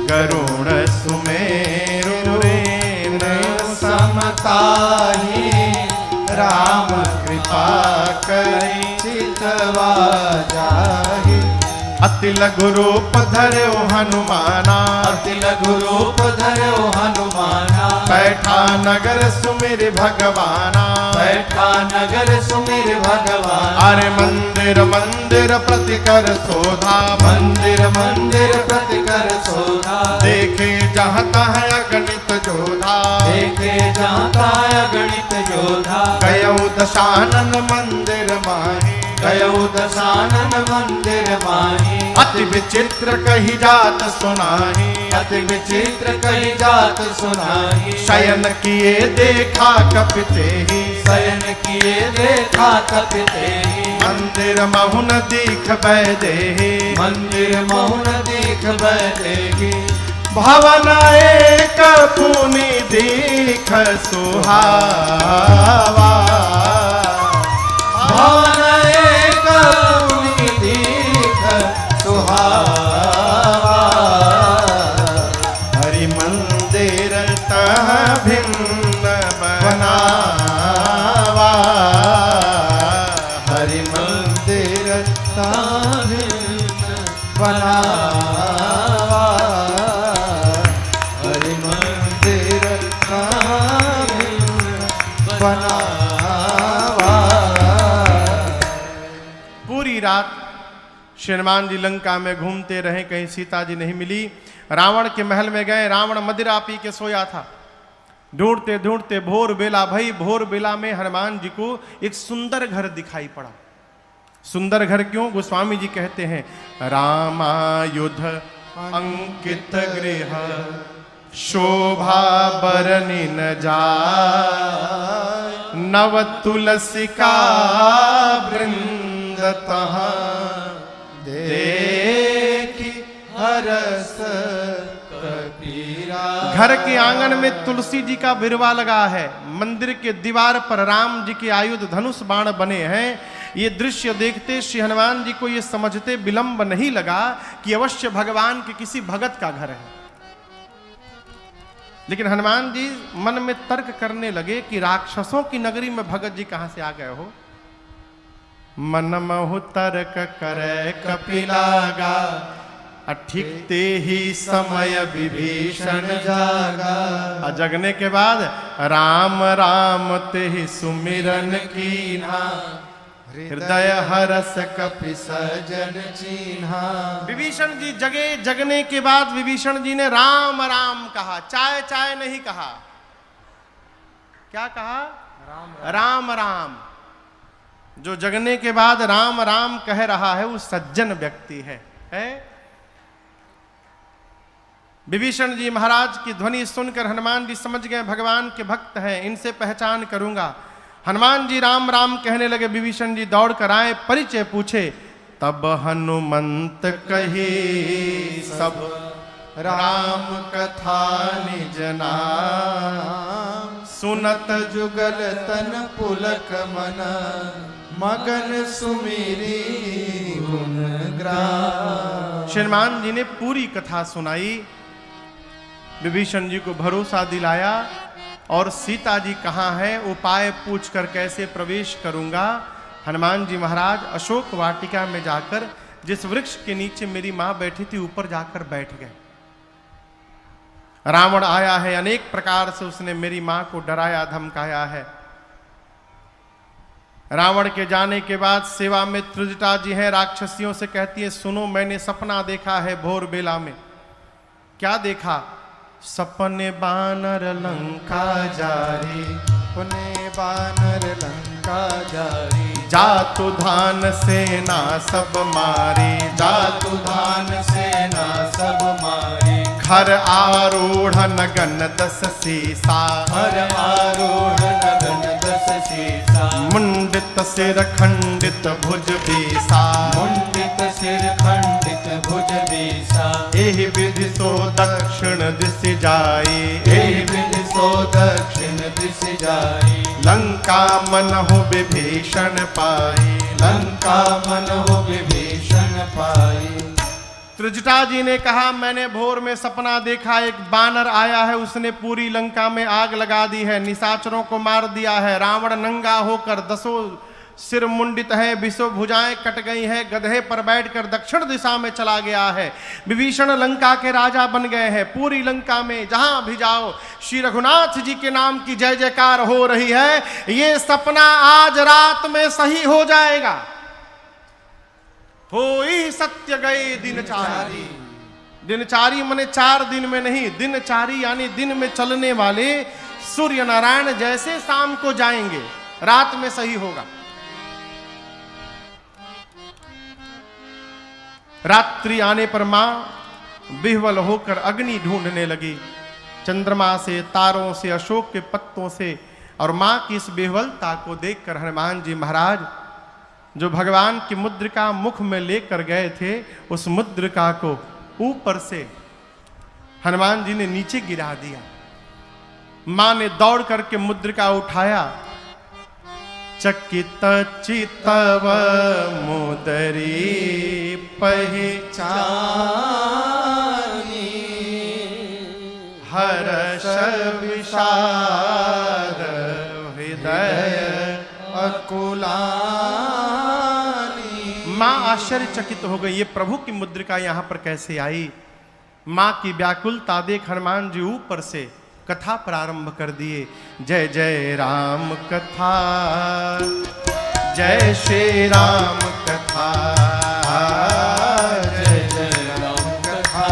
करुण सुमेरु समताही, राम कृपा करि चितवा जाहि। अति लघु रूप धर्यो हनुमाना, अति लघु रूप धर्यो हनुमाना। बैठा नगर सुमिर भगवाना, बैठा नगर सुमिर भगवान। अरे मंदिर मंदिर प्रतिकर शोधा, मंदिर मंदिर प्रतिकर शोधा। देखे जहाँ तहाँ अगणित जोधा, देखे जाता अगणित योधा। गयौ दशानन मंदिर माही, गयौ दशानन मंदिर माही। अति विचित्र कही जात सुनाही, अति विचित्र कही जात सुनाही। शयन किए देखा कपिते ही, शयन किए देखा कपिते ही। मंदिर महुन दीख बैदेही, मंदिर मौन दीख बैठेगी। भवन एक पुनि दीख सुहावा। भवन एक पुनि दीख सुहावा। हरि मंदिर तह भिन्न बना, हरि मंदिर बनावा, हरि मंदिर बनावा। पूरी रात श्री हनुमान जी लंका में घूमते रहे, कहीं सीता जी नहीं मिली। रावण के महल में गए, रावण मदिरा पी के सोया था। ढूंढते ढूंढते भोर बेला भई, भोर बेला में हनुमान जी को एक सुंदर घर दिखाई पड़ा। सुंदर घर क्यों? गोस्वामी जी कहते हैं, रामायुध अंकित गृह शोभा बरनि न जाय, नव तुलसिका वृंद तहाँ देखी हरस कपीरा। घर के आंगन में तुलसी जी का बिरवा लगा है, मंदिर के दीवार पर राम जी के आयुध धनुष बाण बने हैं। ये दृश्य देखते श्री हनुमान जी को ये समझते विलंब नहीं लगा कि अवश्य भगवान के किसी भगत का घर है। लेकिन हनुमान जी मन में तर्क करने लगे कि राक्षसों की नगरी में भगत जी कहां से आ गए हो। मन महु तर्क करे कपिलागा, अठिकते ही समय विभीषण जागा। जगने के बाद राम राम ते ही सुमिरन कीन्हा, हृदय हरस कपि सजन चीन्हा। विभीषण जी जगे, जगने के बाद विभीषण जी ने राम राम कहा, चाय चाय नहीं कहा। क्या कहा? राम राम। जो जगने के बाद राम राम कह रहा है वो सज्जन व्यक्ति है? विभीषण जी महाराज की ध्वनि सुनकर हनुमान जी समझ गए भगवान के भक्त हैं, इनसे पहचान करूंगा। हनुमान जी राम राम कहने लगे। विभीषण जी दौड़ कर आए, परिचय पूछे। तब हनुमंत कहे सब राम कथा निज नाम, सुनत जुगल तन पुलक मन, मगन सुमिरी गुण ग्राम। श्रीमान जी ने पूरी कथा सुनाई, विभीषण जी को भरोसा दिलाया और सीता जी कहाँ है उपाय पूछकर कैसे प्रवेश करूंगा। हनुमान जी महाराज अशोक वाटिका में जाकर जिस वृक्ष के नीचे मेरी मां बैठी थी ऊपर जाकर बैठ गए। रावण आया है, अनेक प्रकार से उसने मेरी मां को डराया धमकाया है। रावण के जाने के बाद सेवा में त्रिजटा जी हैं, राक्षसियों से कहती है सुनो मैंने सपना देखा है भोर बेला में। क्या देखा? सपने बानर लंका जारी, सपने बानर लंका जारी, जातु धान सेना सब मारी, जातु धान सेना सब मारी, खर आरूढ़ नगन दस सीसा, हर आरूढ़ नगन दस सीसा, मुंडित सिर खंडित भुज बीसा, मुंडित सिर खंडित भुज बीसा, एहि विधि सो दक्षिण दिश जाई, एहि विधि सो दक्षिण दिश जाई, लंका मन हो विभीषण पाई, लंका मन हो विभीषण पाई। त्रिजटा जी ने कहा मैंने भोर में सपना देखा, एक बानर आया है, उसने पूरी लंका में आग लगा दी है, निशाचरों को मार दिया है। रावण नंगा होकर दसों सिर मुंडित है, बिसो भुजाएं कट गई हैं, गधे पर बैठकर दक्षिण दिशा में चला गया है। विभीषण लंका के राजा बन गए हैं। पूरी लंका में जहां भी जाओ श्री रघुनाथ जी के नाम की जय जयकार हो रही है। ये सपना आज रात में सही हो जाएगा। होई सत्य गए दिनचारी। दिनचारी माने 4 दिन में नहीं, दिनचारी यानी दिन में चलने वाले सूर्य नारायण जैसे शाम को जाएंगे, रात में सही होगा। रात्रि आने पर मां विह्वल होकर अग्नि ढूंढने लगी, चंद्रमा से, तारों से, अशोक के पत्तों से। और मां की इस विह्वलता को देखकर हनुमान जी महाराज जो भगवान की मुद्रिका मुख में लेकर गए थे, उस मुद्रिका को ऊपर से हनुमान जी ने नीचे गिरा दिया। मां ने दौड़ करके मुद्रिका उठाया। चकित चितव मुदरी पहचानी, हर्ष विषाद हृदय अकुला माँ आश्चर्यचकित हो गई, ये प्रभु की मुद्रिका यहाँ पर कैसे आई। माँ की व्याकुलता देख हनुमान जी ऊपर से कथा प्रारंभ कर दिए। जय जय राम कथा, जय श्री राम कथा, जय जय राम कथा,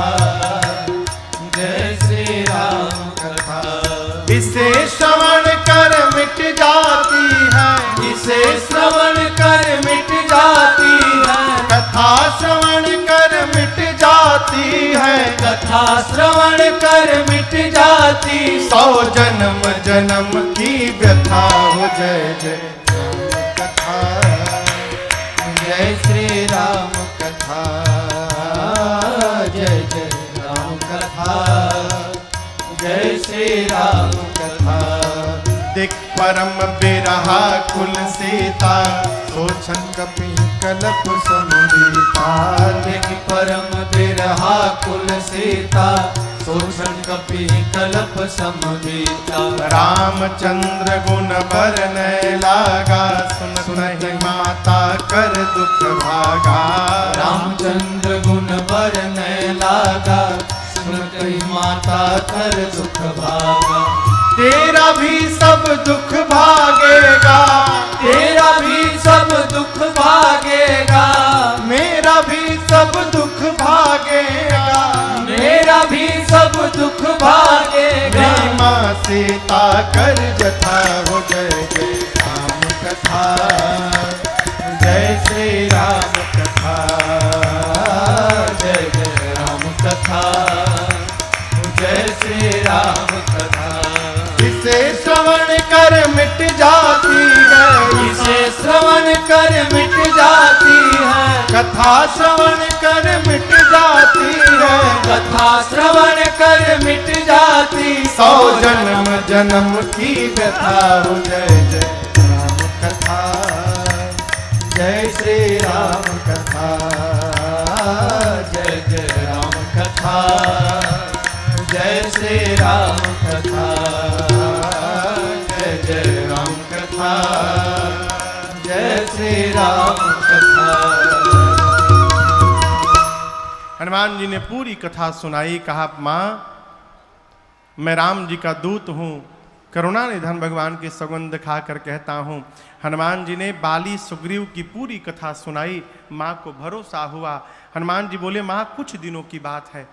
जय श्री राम कथा। इसे श्रवण कर मिट जाती है, इसे श्रवण कर मिट जाती है, कथा श्रवण कर मिट जाती है, कथा श्रवण कर मिट जाती। 100 जन्म जन्म की व्यथा हो। जय जय राम कथा, जय श्री राम कथा, जय जय राम कथा, जय श्री राम कथा। दिक परम बिरहा कुल सीता, सोचन कपि कलप समुदीता। देख परम बिरहा कुल सीता, सोचन कपि कलप समुदीता। रामचंद्र गुण बरनय लागा, सुन सुनहि माता कर दुख भागा। रामचंद्र गुण बरनय लागा, सुनहि माता कर दुख भागा। तेरा भी सब दुख भागेगा, तेरा भी सब दुख भागेगा, मेरा भी सब दुख भागेगा, मेरा भी सब दुख भागेगा। मेरी माँ सीता कर जथा हो। जय जय राम कथा, जय श्री राम कथा, जय जय राम कथा, जय श्री राम कथा। इसे श्रवण कर मिट जाती है, इसे श्रवण कर मिट जाती है, कथा श्रवण कर मिट जाती है, कथा श्रवण कर मिट जाती। 100 जन्म जन्म की व्यथा हो। जय जय राम कथा, जय श्री राम कथा, जय जय राम कथा, जय श्री राम कथा, जय जय राम कथा, जय श्री राम कथा। हनुमान जी ने पूरी कथा सुनाई। कहा माँ मैं राम जी का दूत हूँ, करुणा निधन भगवान की सौगंध खाकर कहता हूँ। हनुमान जी ने बाली सुग्रीव की पूरी कथा सुनाई। माँ को भरोसा हुआ। हनुमान जी बोले माँ कुछ दिनों की बात है,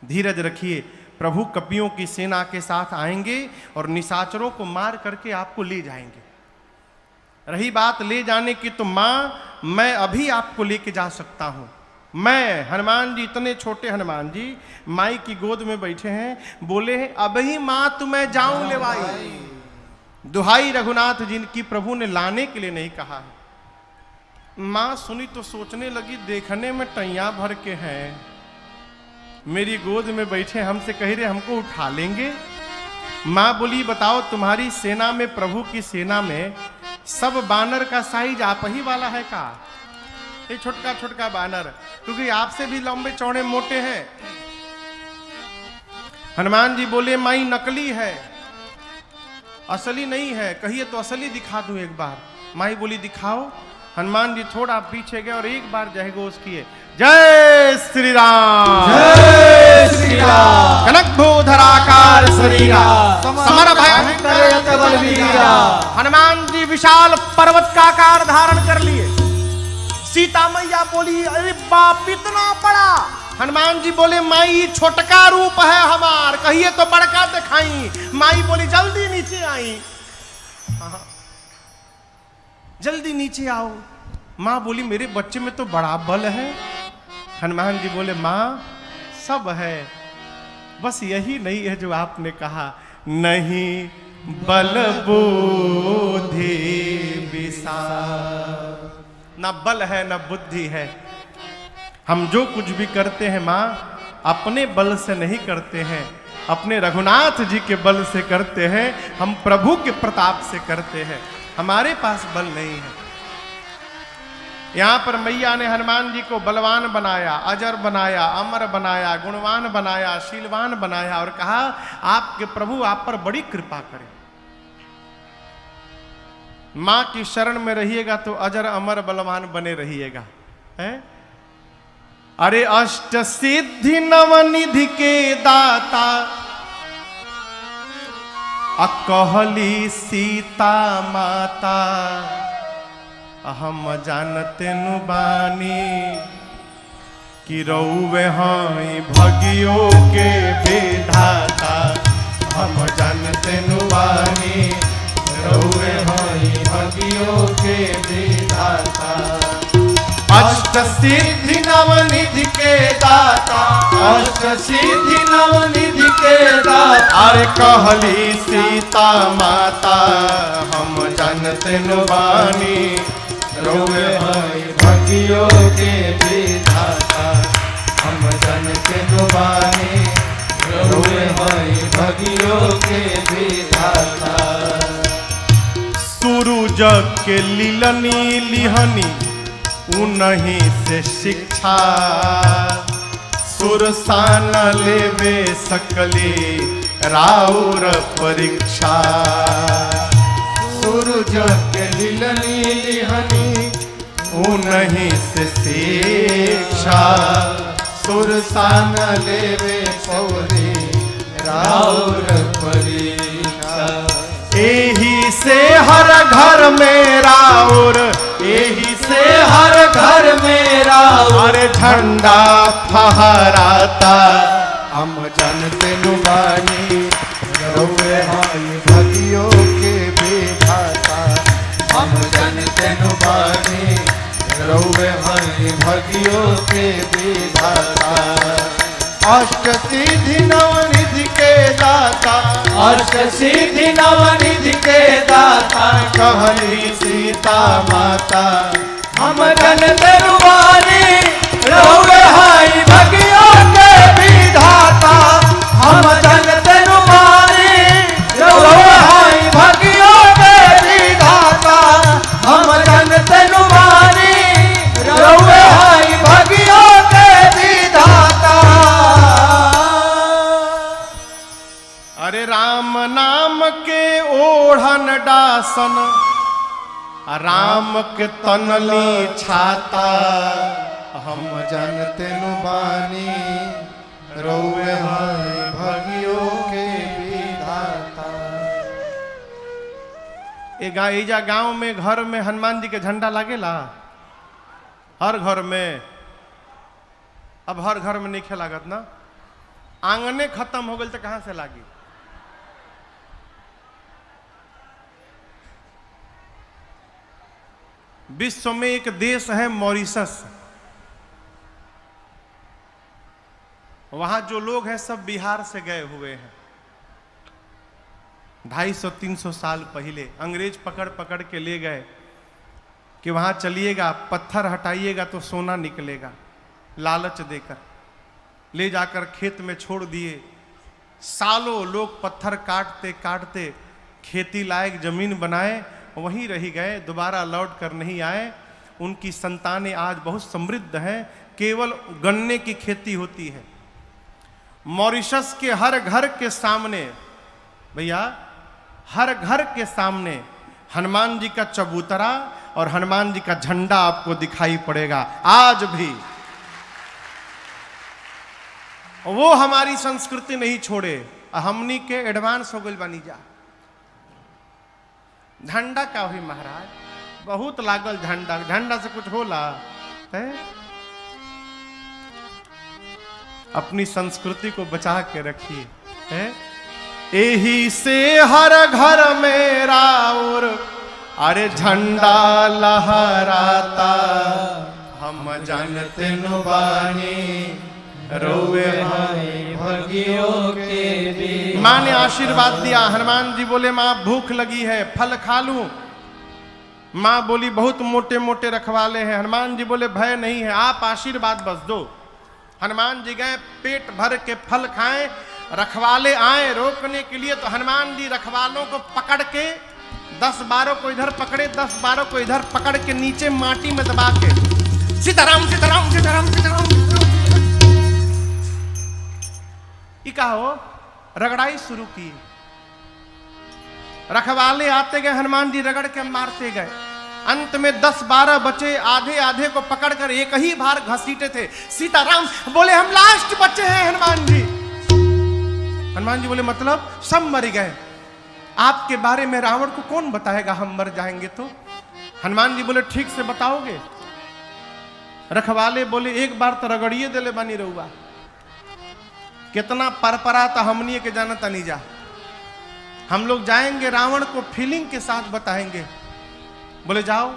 धीरज रखिए, प्रभु कपियों की सेना के साथ आएंगे और निशाचरों को मार करके आपको ले जाएंगे। रही बात ले जाने की तो माँ मैं अभी आपको लेके जा सकता हूँ। मैं हनुमान जी, इतने छोटे हनुमान जी माई की गोद में बैठे हैं, बोले हैं अभी माँ तुम्हें जाऊं लेवाई। दुहाई रघुनाथ जिनकी प्रभु ने लाने के लिए नहीं कहा है। माँ सुनी तो सोचने लगी देखने में टैया भर के हैं, मेरी गोद में बैठे हमसे कह रहे हमको उठा लेंगे। माँ बोली बताओ तुम्हारी सेना में, प्रभु की सेना में सब बानर का साइज आप ही वाला है का? ये छोटका छोटका बानर, क्योंकि आपसे भी लंबे चौड़े मोटे हैं। हनुमान जी बोले माई नकली है, असली नहीं है, कहिए तो असली दिखा दूं एक बार। माई बोली दिखाओ। हनुमान जी थोड़ा पीछे गए और एक बार जय घोष किए, जय श्री राम, जय श्री राम। कनक भूधराकार शरीरा, समर भयंकर बलवीरा। हनुमान जी विशाल पर्वत का आकार धारण कर लिए। सीता मैया बोली अरे बाप इतना बड़ा। हनुमान जी बोले माई छोटका रूप है हमार, कहिए तो बड़का दिखाई। माई बोली जल्दी नीचे आई, जल्दी नीचे आओ। माँ बोली मेरे बच्चे में तो बड़ा बल है। हनुमान जी बोले माँ सब है, बस यही नहीं है जो आपने कहा, नहीं बल बुद्धि विशाल। ना बल है ना बुद्धि है। हम जो कुछ भी करते हैं माँ अपने बल से नहीं करते हैं, अपने रघुनाथ जी के बल से करते हैं, हम प्रभु के प्रताप से करते हैं, हमारे पास बल नहीं है। यहाँ पर मैया ने हनुमान जी को बलवान बनाया, अजर बनाया, अमर बनाया, गुणवान बनाया, शीलवान बनाया और कहा आपके प्रभु आप पर बड़ी कृपा करें। माँ की शरण में रहिएगा तो अजर अमर बलवान बने रहिएगा। है? अरे अष्ट सिद्धि नवनिधि के दाता कहली सीता माता हम जानते नु बानी कि रउवे हई भगियो के विधाता हम जानते नु बानी रउवे हई भगियो के विधाता अष्ट सिद्धि नवनिधि के दाता अष्ट सिद्धि नवनिधि के दाता अरे कहली सीता माता हम जानते नु बानी रउवे हई भगियो के विधाता हम जानते नु बानी रउवे हई भगियो के विधाता सूरज के लीलनी लिहनी उन्हीं से शिक्षा सुरसान लेवे सकली राउर परीक्षा सूरज के लीलनी लिहनी उन्हीं से शिक्षा सुरसान लेवे पौरी राउर परीक्षा एही से हर घर में राउर एही से हर घर मेरा अरे झंडा फहराता हम जानते नु बानी रउवे हई भगियो के विधाता हम जानते नु बानी रउवे हई भगियो के विधाता अष्ट सिद्धि नवनिधि के दाता अष्ट सिद्धि नवनिधि के दाता कहली सीता माता हम जानते नु बानी रउवे हई भगियो के विधाता हम जानते नु बानी रउवे हई भगियो के विधाता हम जानते नु बानी रउवे हई भगियो के विधाता अरे राम नाम के ओढ़न डासन राम के तनली छाता हम जानते नु बानी रउवे हई भगियो के विधाता एजा गांव में घर में हनुमान जी के झंडा लागेला हर घर में। अब हर घर में नहीं लागत ना, आंगने खत्म हो गई तो कहां से लागी। विश्व में एक देश है मॉरिशस, वहां जो लोग हैं सब बिहार से गए हुए हैं। 250-300 साल पहले अंग्रेज पकड़ पकड़ के ले गए कि वहां चलिएगा, पत्थर हटाइएगा तो सोना निकलेगा, लालच देकर ले जाकर खेत में छोड़ दिए। सालों लोग पत्थर काटते काटते खेती लायक जमीन बनाए, वहीं रही गए, दोबारा लौट कर नहीं आए। उनकी संतानें आज बहुत समृद्ध हैं, केवल गन्ने की खेती होती है। मॉरिशस के हर घर के सामने, भैया हर घर के सामने हनुमान जी का चबूतरा और हनुमान जी का झंडा आपको दिखाई पड़ेगा आज भी। वो हमारी संस्कृति नहीं छोड़े, हमनी के एडवांस हो गई बनी जा। झंडा का हुई महाराज, बहुत लागल झंडा, झंडा से कुछ होला है? अपनी संस्कृति को बचा के रखिए है? यही से हर घर में राउर अरे झंडा लहराता, हम जानते नु बानी रोवे भाई भगियो के भी। माँ ने आशीर्वाद दिया, हनुमान जी बोले माँ भूख लगी है, फल खा लूं? माँ बोली बहुत मोटे मोटे रखवाले हैं। हनुमान जी बोले भय नहीं है, आप आशीर्वाद बस दो। हनुमान जी गए, पेट भर के फल खाएं। रखवाले आए रोकने के लिए तो हनुमान जी रखवालों को पकड़ के 10-12 को इधर पकड़े, 10-12 को इधर पकड़ के नीचे माटी में दबा के सीताराम सीताराम सीताराम सीताराम ये कहा हो रगड़ाई शुरू की। रखवाले आते गए, हनुमान जी रगड़ के मारते गए। अंत में 10-12 बचे, आधे आधे को पकड़कर एक ही बार घसीटे थे। सीताराम बोले हम लास्ट बचे हैं हनुमान जी। हनुमान जी बोले मतलब? सब मर गए, आपके बारे में रावण को कौन बताएगा हम मर जाएंगे तो? हनुमान जी बोले ठीक से बताओगे? रखवाले बोले एक बार तो रगड़िए दिले बनी रहुआ, कितना परपरा था हमनी के जाना तनी जा। हम लोग जाएंगे रावण को फीलिंग के साथ बताएंगे। बोले जाओ।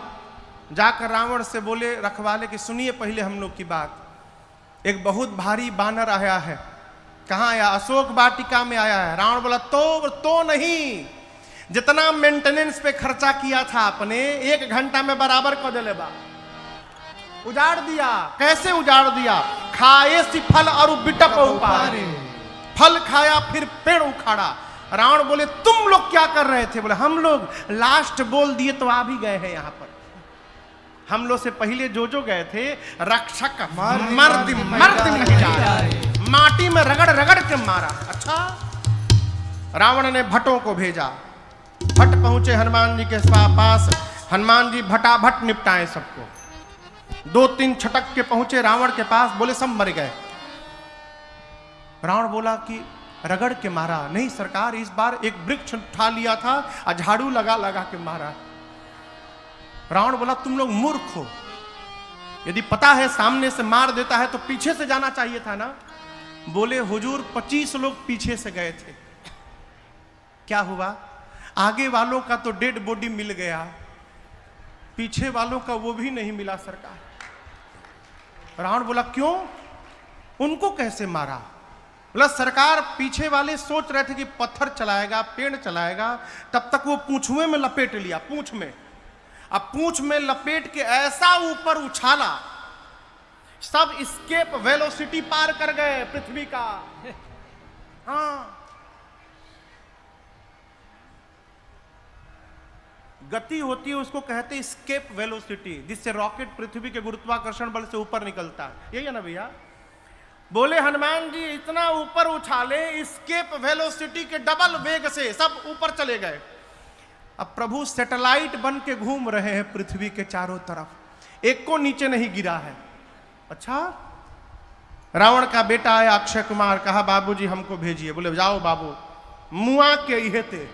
जाकर रावण से बोले रखवाले कि सुनिए पहले हम लोग की बात, एक बहुत भारी बानर आया है। कहाँ आया? अशोक वाटिका में आया है। रावण बोला तो नहीं, जितना मेंटेनेंस पे खर्चा किया था आपने 1 घंटा में बराबर को दे बा, उजाड़ दिया। कैसे उजाड़ दिया? खाए सी फल और बिटप उपारे, फल खाया फिर पेड़ उखाड़ा। रावण बोले तुम लोग क्या कर रहे थे? बोले हम लोग लास्ट बोल दिए तो आ भी गए हैं यहाँ पर। हम लोग से पहले जो गए थे रक्षक मर्द नहीं जा रहे, माटी में रगड़ रगड़ के मारा। अच्छा, रावण ने भट्टों को भेजा। भट्ट पहुंचे हनुमान जी के पास। हनुमान जी भटाभट निपटाए सबको। 2-3 छटक के पहुंचे रावण के पास, बोले सब मर गए। रावण बोला कि रगड़ के मारा? नहीं सरकार, इस बार एक वृक्ष उठा लिया था और झाड़ू लगा लगा के मारा। रावण बोला तुम लोग मूर्ख हो, यदि पता है सामने से मार देता है तो पीछे से जाना चाहिए था ना। बोले हुजूर 25 लोग पीछे से गए थे, क्या हुआ? आगे वालों का तो डेड बॉडी मिल गया, पीछे वालों का वो भी नहीं मिला सरकार। रावण बोला क्यों, उनको कैसे मारा? बोला सरकार पीछे वाले सोच रहे थे कि पत्थर चलाएगा, पेड़ चलाएगा, तब तक वो पूंछुए में लपेट लिया, पूंछ में। अब पूंछ में लपेट के ऐसा ऊपर उछाला, सब स्केप वेलोसिटी पार कर गए पृथ्वी का। हाँ, गति होती है उसको कहते हैं स्केप वेलोसिटी, जिससे रॉकेट पृथ्वी के गुरुत्वाकर्षण बल से ऊपर निकलता है। यही है ना भैया? बोले हनुमान जी इतना ऊपर उछाले, स्केप वेलोसिटी के डबल वेग से सब ऊपर चले गए। अब प्रभु सैटेलाइट बन के घूम रहे हैं पृथ्वी के चारों तरफ, एक को नीचे नहीं गिरा है। अच्छा, रावण का बेटा आया अक्षय कुमार, कहा बाबूजी हमको भेजिए। बोले जाओ बाबू, मुआ के इहे थे।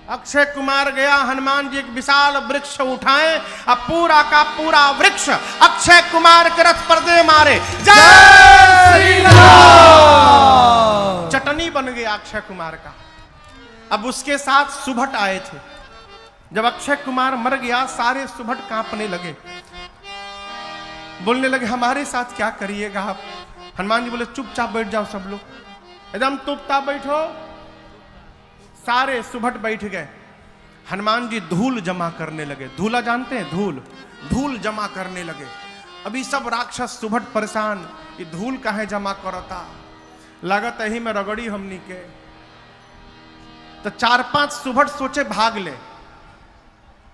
अक्षय कुमार गया, हनुमान जी एक विशाल वृक्ष उठाए, अब पूरा का पूरा वृक्ष अक्षय कुमार के रथ पर दे मारे। जय श्री राम! चटनी बन गया अक्षय कुमार का। अब उसके साथ सुभट आए थे। जब अक्षय कुमार मर गया, सारे सुभट कांपने लगे, बोलने लगे हमारे साथ क्या करिएगा आप? हनुमान जी बोले चुपचाप बैठ जाओ सब लोग, एकदम चुपचाप बैठो। सारे सुभट बैठ गए। हनुमान जी धूल जमा करने लगे। धूला जानते हैं? धूल जमा करने लगे। अभी सब राक्षस सुभट परेशान, ये धूल काहे जमा करता, लागत यही में रगड़ी हमनी के। तो 4-5 सुभट सोचे भाग ले।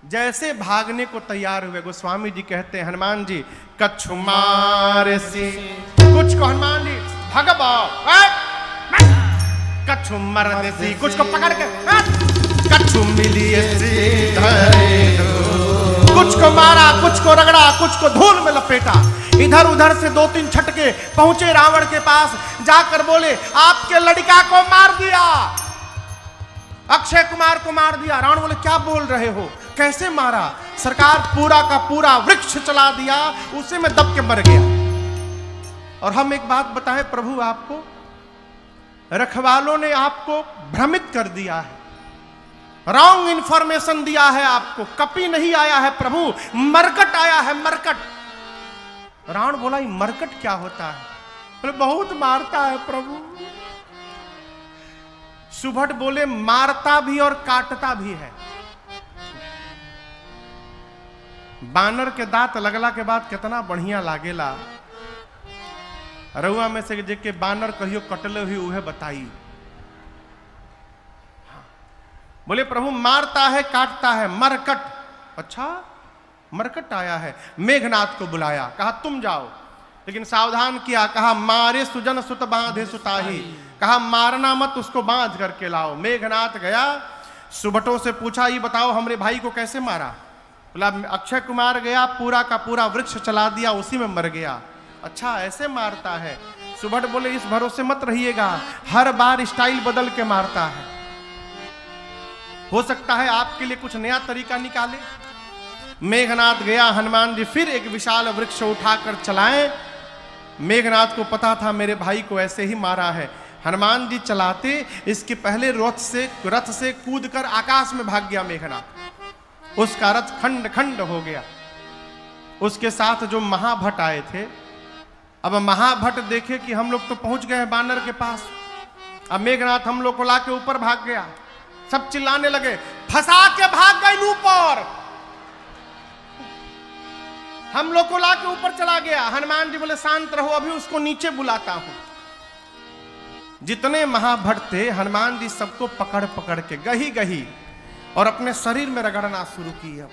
जैसे भागने को तैयार हुए, गोस्वामी जी कहते हैं हनुमान जी कछु मारे सी, कुछ को हनुमान जी भगवा, कछु मरद सी, कुछ को पकड़ के कछु मिली सी धरे, कुछ को मारा, कुछ को रगड़ा, कुछ को धूल में लपेटा। इधर उधर से 2-3 छटके पहुंचे रावण के पास, जाकर बोले आपके लड़का को मार दिया, अक्षय कुमार को मार दिया। रावण बोले क्या बोल रहे हो, कैसे मारा? सरकार पूरा का पूरा वृक्ष चला दिया, उसी में दब के मर गया। और हम एक बात बताएं प्रभु आपको, रखवालों ने आपको भ्रमित कर दिया है, रॉन्ग इंफॉर्मेशन दिया है आपको। कपि नहीं आया है प्रभु, मरकट आया है, मरकट। रावण बोला ये मरकट क्या होता है? बोले बहुत मारता है प्रभु। सुभट बोले मारता भी और काटता भी है। बानर के दांत लगला के बाद कितना बढ़िया लागेला। रउआ में से जेके बानर कहियो कटले हुई उहे बताई। बोले प्रभु मारता है काटता है, मरकट। अच्छा, मरकट आया है। मेघनाथ को बुलाया, कहा तुम जाओ, लेकिन सावधान किया, कहा मारे सुजन सुत बांधे सुताही, कहा मारना मत, उसको बांध करके लाओ। मेघनाथ गया, सुभटों से पूछा, ये बताओ हमरे भाई को कैसे मारा? बोला अक्षय कुमार गया, पूरा का पूरा वृक्ष चला दिया, उसी में मर गया। अच्छा ऐसे मारता है? सुभट बोले इस भरोसे मत रहिएगा, हर बार स्टाइल बदल के मारता है, हो सकता है आपके लिए कुछ नया तरीका निकाले। मेघनाथ गया, हनुमान जी फिर एक विशाल वृक्ष उठाकर चलाए। मेघनाथ को पता था मेरे भाई को ऐसे ही मारा है। हनुमान जी चलाते, इसके पहले रथ से कूदकर आकाश में भाग गया मेघनाथ। उसका रथ खंड खंड हो गया। उसके साथ जो महाभट आए थे, अब महाभट देखे कि हम लोग तो पहुंच गए हैं बानर के पास, अब मेघनाथ हम लोग को लाके ऊपर भाग गया। सब चिल्लाने लगे, फंसा के भाग गए ऊपर, हम लोग को लाके ऊपर चला गया। हनुमान जी बोले शांत रहो, अभी उसको नीचे बुलाता हूं। जितने महाभट थे, हनुमान जी सबको पकड़ पकड़ के गही गही और अपने शरीर में रगड़ना शुरू किया।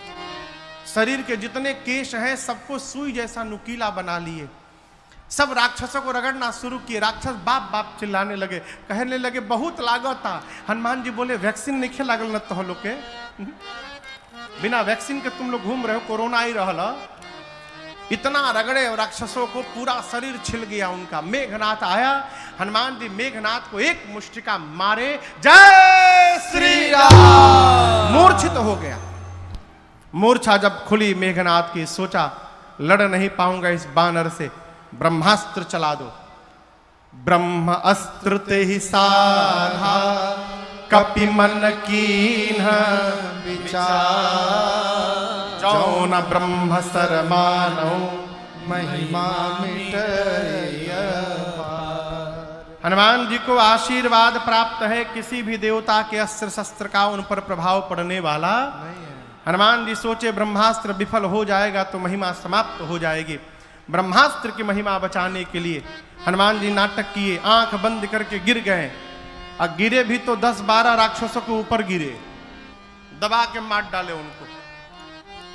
शरीर के जितने केश हैं सबको सुई जैसा नुकीला बना लिए। सब राक्षसों को रगड़ना शुरू किए। राक्षस बाप बाप चिल्लाने लगे, कहने लगे बहुत लागता। हनुमान जी बोले वैक्सीन नहीं लागल न तो लोग के, बिना वैक्सीन के तुम लोग घूम रहे हो, कोरोना ही रहला। इतना रगड़े और राक्षसों को पूरा शरीर छिल गया उनका। मेघनाथ आया, हनुमान जी मेघनाथ को एक मुष्टिका मारे, जय श्री राम, मूर्छित हो गया। मूर्छा जब खुली मेघनाथ की, सोचा लड़ नहीं पाऊंगा इस बानर से, ब्रह्मास्त्र चला दो। ब्रह्म अस्त्र ते ही साधा, कपि मन कीन्ह विचार, जौन ब्रह्म सर मानो महिमा मिटय। हनुमान जी को आशीर्वाद प्राप्त है, किसी भी देवता के अस्त्र शस्त्र का उन पर प्रभाव पड़ने वाला नहीं है। हनुमान जी सोचे ब्रह्मास्त्र विफल हो जाएगा तो महिमा समाप्त हो जाएगी। ब्रह्मास्त्र की महिमा बचाने के लिए हनुमान जी नाटक किए, आंख बंद करके गिर गए। और गिरे भी तो 10-12 राक्षसों के ऊपर गिरे, दबा के मार डाले उनको।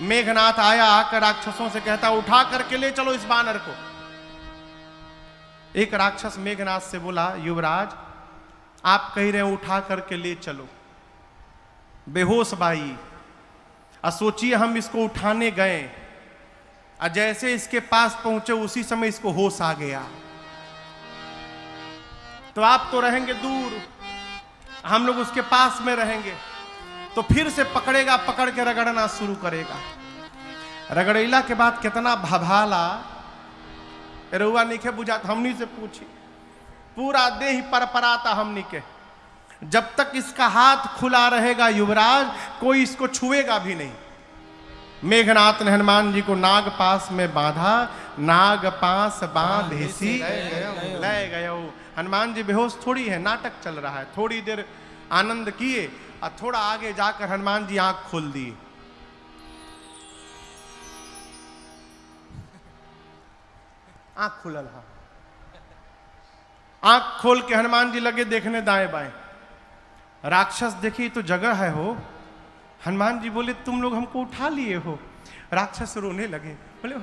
मेघनाथ आया, आकर राक्षसों से कहता उठा करके ले चलो इस बानर को। एक राक्षस मेघनाथ से बोला, युवराज आप कह रहे हैं उठा करके ले चलो, बेहोश बाई। और सोचिए हम इसको उठाने गए और जैसे इसके पास पहुंचे उसी समय इसको होश आ गया। तो आप तो रहेंगे दूर, हम लोग उसके पास में रहेंगे, तो फिर से पकड़ेगा, पकड़ के रगड़ना शुरू करेगा। रगड़ेला के बाद कितना भभाला, रुआ नीचे बुझाता, हमनी से पूछी, पूरा देह परपराता हमनी के। जब तक इसका हाथ खुला रहेगा युवराज, कोई इसको छुएगा भी नहीं। मेघनाथ ने हनुमान जी को नाग पास में बांधा, नाग पास बांध हिसी ले गयो। हनुमान जी बेहोश थोड़ी है, नाटक चल रहा है। थोड़ी देर आनंद किए और थोड़ा आगे जाकर हनुमान जी आंख खोल दिए। आंख खुलल हा, आंख खोल के हनुमान जी लगे देखने दाएं बाएं। राक्षस देखी तो जगह है हो। हनुमान जी बोले तुम लोग हमको उठा लिए हो। राक्षस रोने लगे, बोले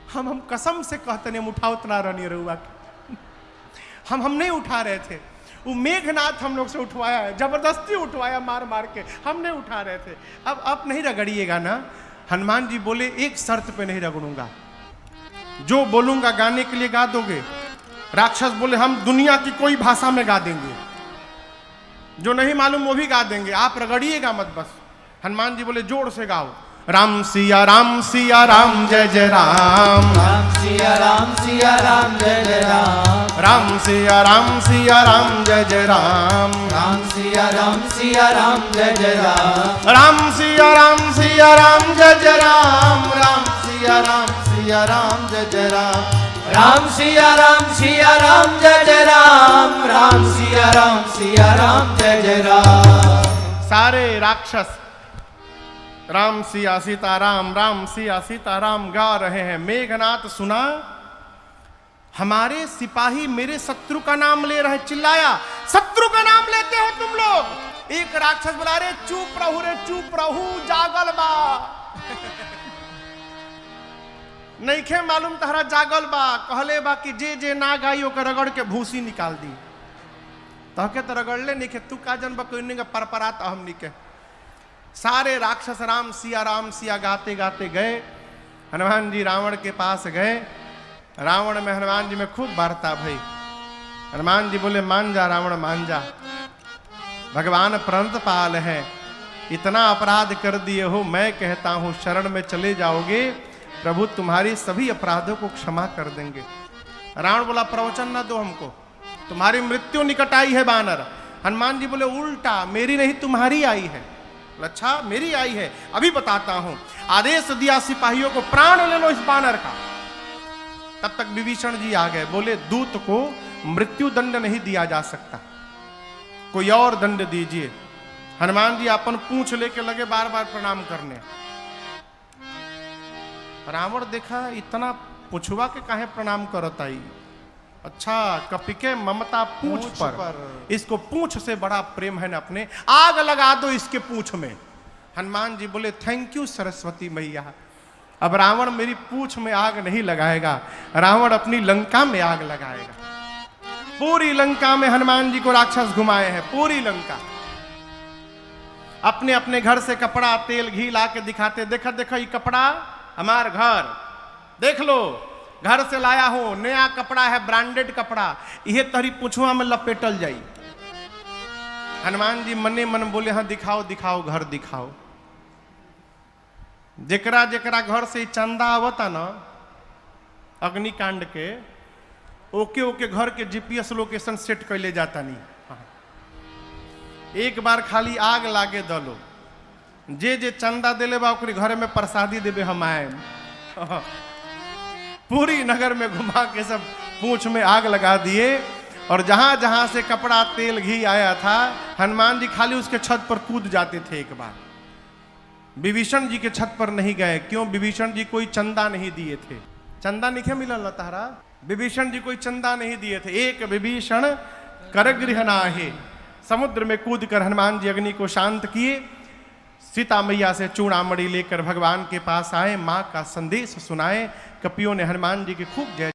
हम कसम से कहते नहीं हम उठा उतना रहनी रहुआ, हम नहीं उठा रहे थे। वो मेघनाथ हम लोग से उठवाया है, जबरदस्ती उठवाया मार मार के, हम नहीं उठा रहे थे। अब आप नहीं रगड़िएगा ना। हनुमान जी बोले एक शर्त पे नहीं रगड़ूंगा, जो बोलूंगा गाने के लिए गा दोगे? राक्षस बोले हम दुनिया की कोई भाषा में गा देंगे, जो नहीं मालूम वो भी गा देंगे, आप रगड़िएगा मत बस। हनुमान जी बोले जोर से गाओ, राम सिया राम जय जय राम, राम सिया राम जय जय राम, राम सिया राम जय जय राम, राम सिया राम जय जय राम, राम सिया राम जय जय राम, राम सिया राम जय जय राम, राम सिया राम जय जय राम, राम सिया राम जय जय राम। सारे राक्षस राम सिया सीताराम, राम सिया सीताराम गा रहे हैं। मेघनाथ सुना, हमारे सिपाही मेरे शत्रु का नाम ले रहे, चिल्लाया शत्रु का नाम लेते हो तुम लोग? एक राक्षस बोला रे चुप रहू जागल बा नहीं खे मालूम तहरा जागल बा। कहले बा कि जे ना गाई ओकर रगड़ के भूसी निकाल दी। तहके तो रगड़ले नहीं के तू का जन बकोइने का परपरात अहम नहीं के। सारे राक्षस राम सिया गाते गाते गए। हनुमान जी रावण के पास गए। रावण में हनुमान जी में खूब वार्ता भई। हनुमान जी बोले मान जा रावण मान जा, भगवान प्रणतपाल है, इतना अपराध कर दिए हो, मैं कहता हूं शरण में चले जाओगे प्रभु तुम्हारी सभी अपराधों को क्षमा कर देंगे। रावण बोला प्रवचन ना दो हमको, तुम्हारी मृत्यु निकट आई है बानर। हनुमान जी बोले उल्टा मेरी नहीं तुम्हारी आई है। अच्छा मेरी आई है, अभी बताता हूं। आदेश दिया सिपाहियों को प्राण ले लो इस बानर का। तब तक विभीषण जी आ गए। बोले दूत को मृत्यु दंड नहीं दिया जा सकता, कोई और दंड दीजिए। हनुमान जी अपन पूंछ लेके लगे बार बार प्रणाम करने। रावण देखा इतना पुछवा के काहे प्रणाम करता ही। अच्छा कपिके ममता पूंछ पर, इसको पूंछ से बड़ा प्रेम है ना अपने, आग लगा दो इसके पूंछ में। हनुमान जी बोले थैंक यू सरस्वती मैया, अब रावण मेरी पूंछ में आग नहीं लगाएगा, रावण अपनी लंका में आग लगाएगा। पूरी लंका में हनुमान जी को राक्षस घुमाए हैं, पूरी लंका। अपने अपने घर से कपड़ा तेल घी ला के दिखाते, देखा देखा ये कपड़ा हमार घर, देख लो घर से लाया हूं, नया कपड़ा है, ब्रांडेड कपड़ा, यह तहरी पुछुआ में लपेटल जाई। हनुमान जी मने मन बोले हाँ दिखाओ दिखाओ घर दिखाओ। जेकरा जेकरा घर से चंदा आवता ना अग्निकांड के, ओके ओके घर के जीपीएस लोकेशन सेट कैले जाता नहीं। एक बार खाली आग लागे दलो, जे जे चंदा दिले बा ओकरे घर में प्रसादी देवे हम आए। पूरी नगर में घुमा के सब पूंछ में आग लगा दिए। और जहां जहां से कपड़ा तेल घी आया था हनुमान जी खाली उसके छत पर कूद जाते थे। एक बार विभीषण जी के छत पर नहीं गए, क्यों? विभीषण जी कोई चंदा नहीं दिए थे। चंदा नहीं मिलल तारा, विभीषण जी कोई चंदा नहीं दिए थे। एक विभीषण करगृह नाहे, समुद्र में कूद कर हनुमान जी अग्नि को शांत किए। सीता मैया से चूड़ामणि लेकर भगवान के पास आए, माँ का संदेश सुनाए। कपियों ने हनुमान जी की खूब जय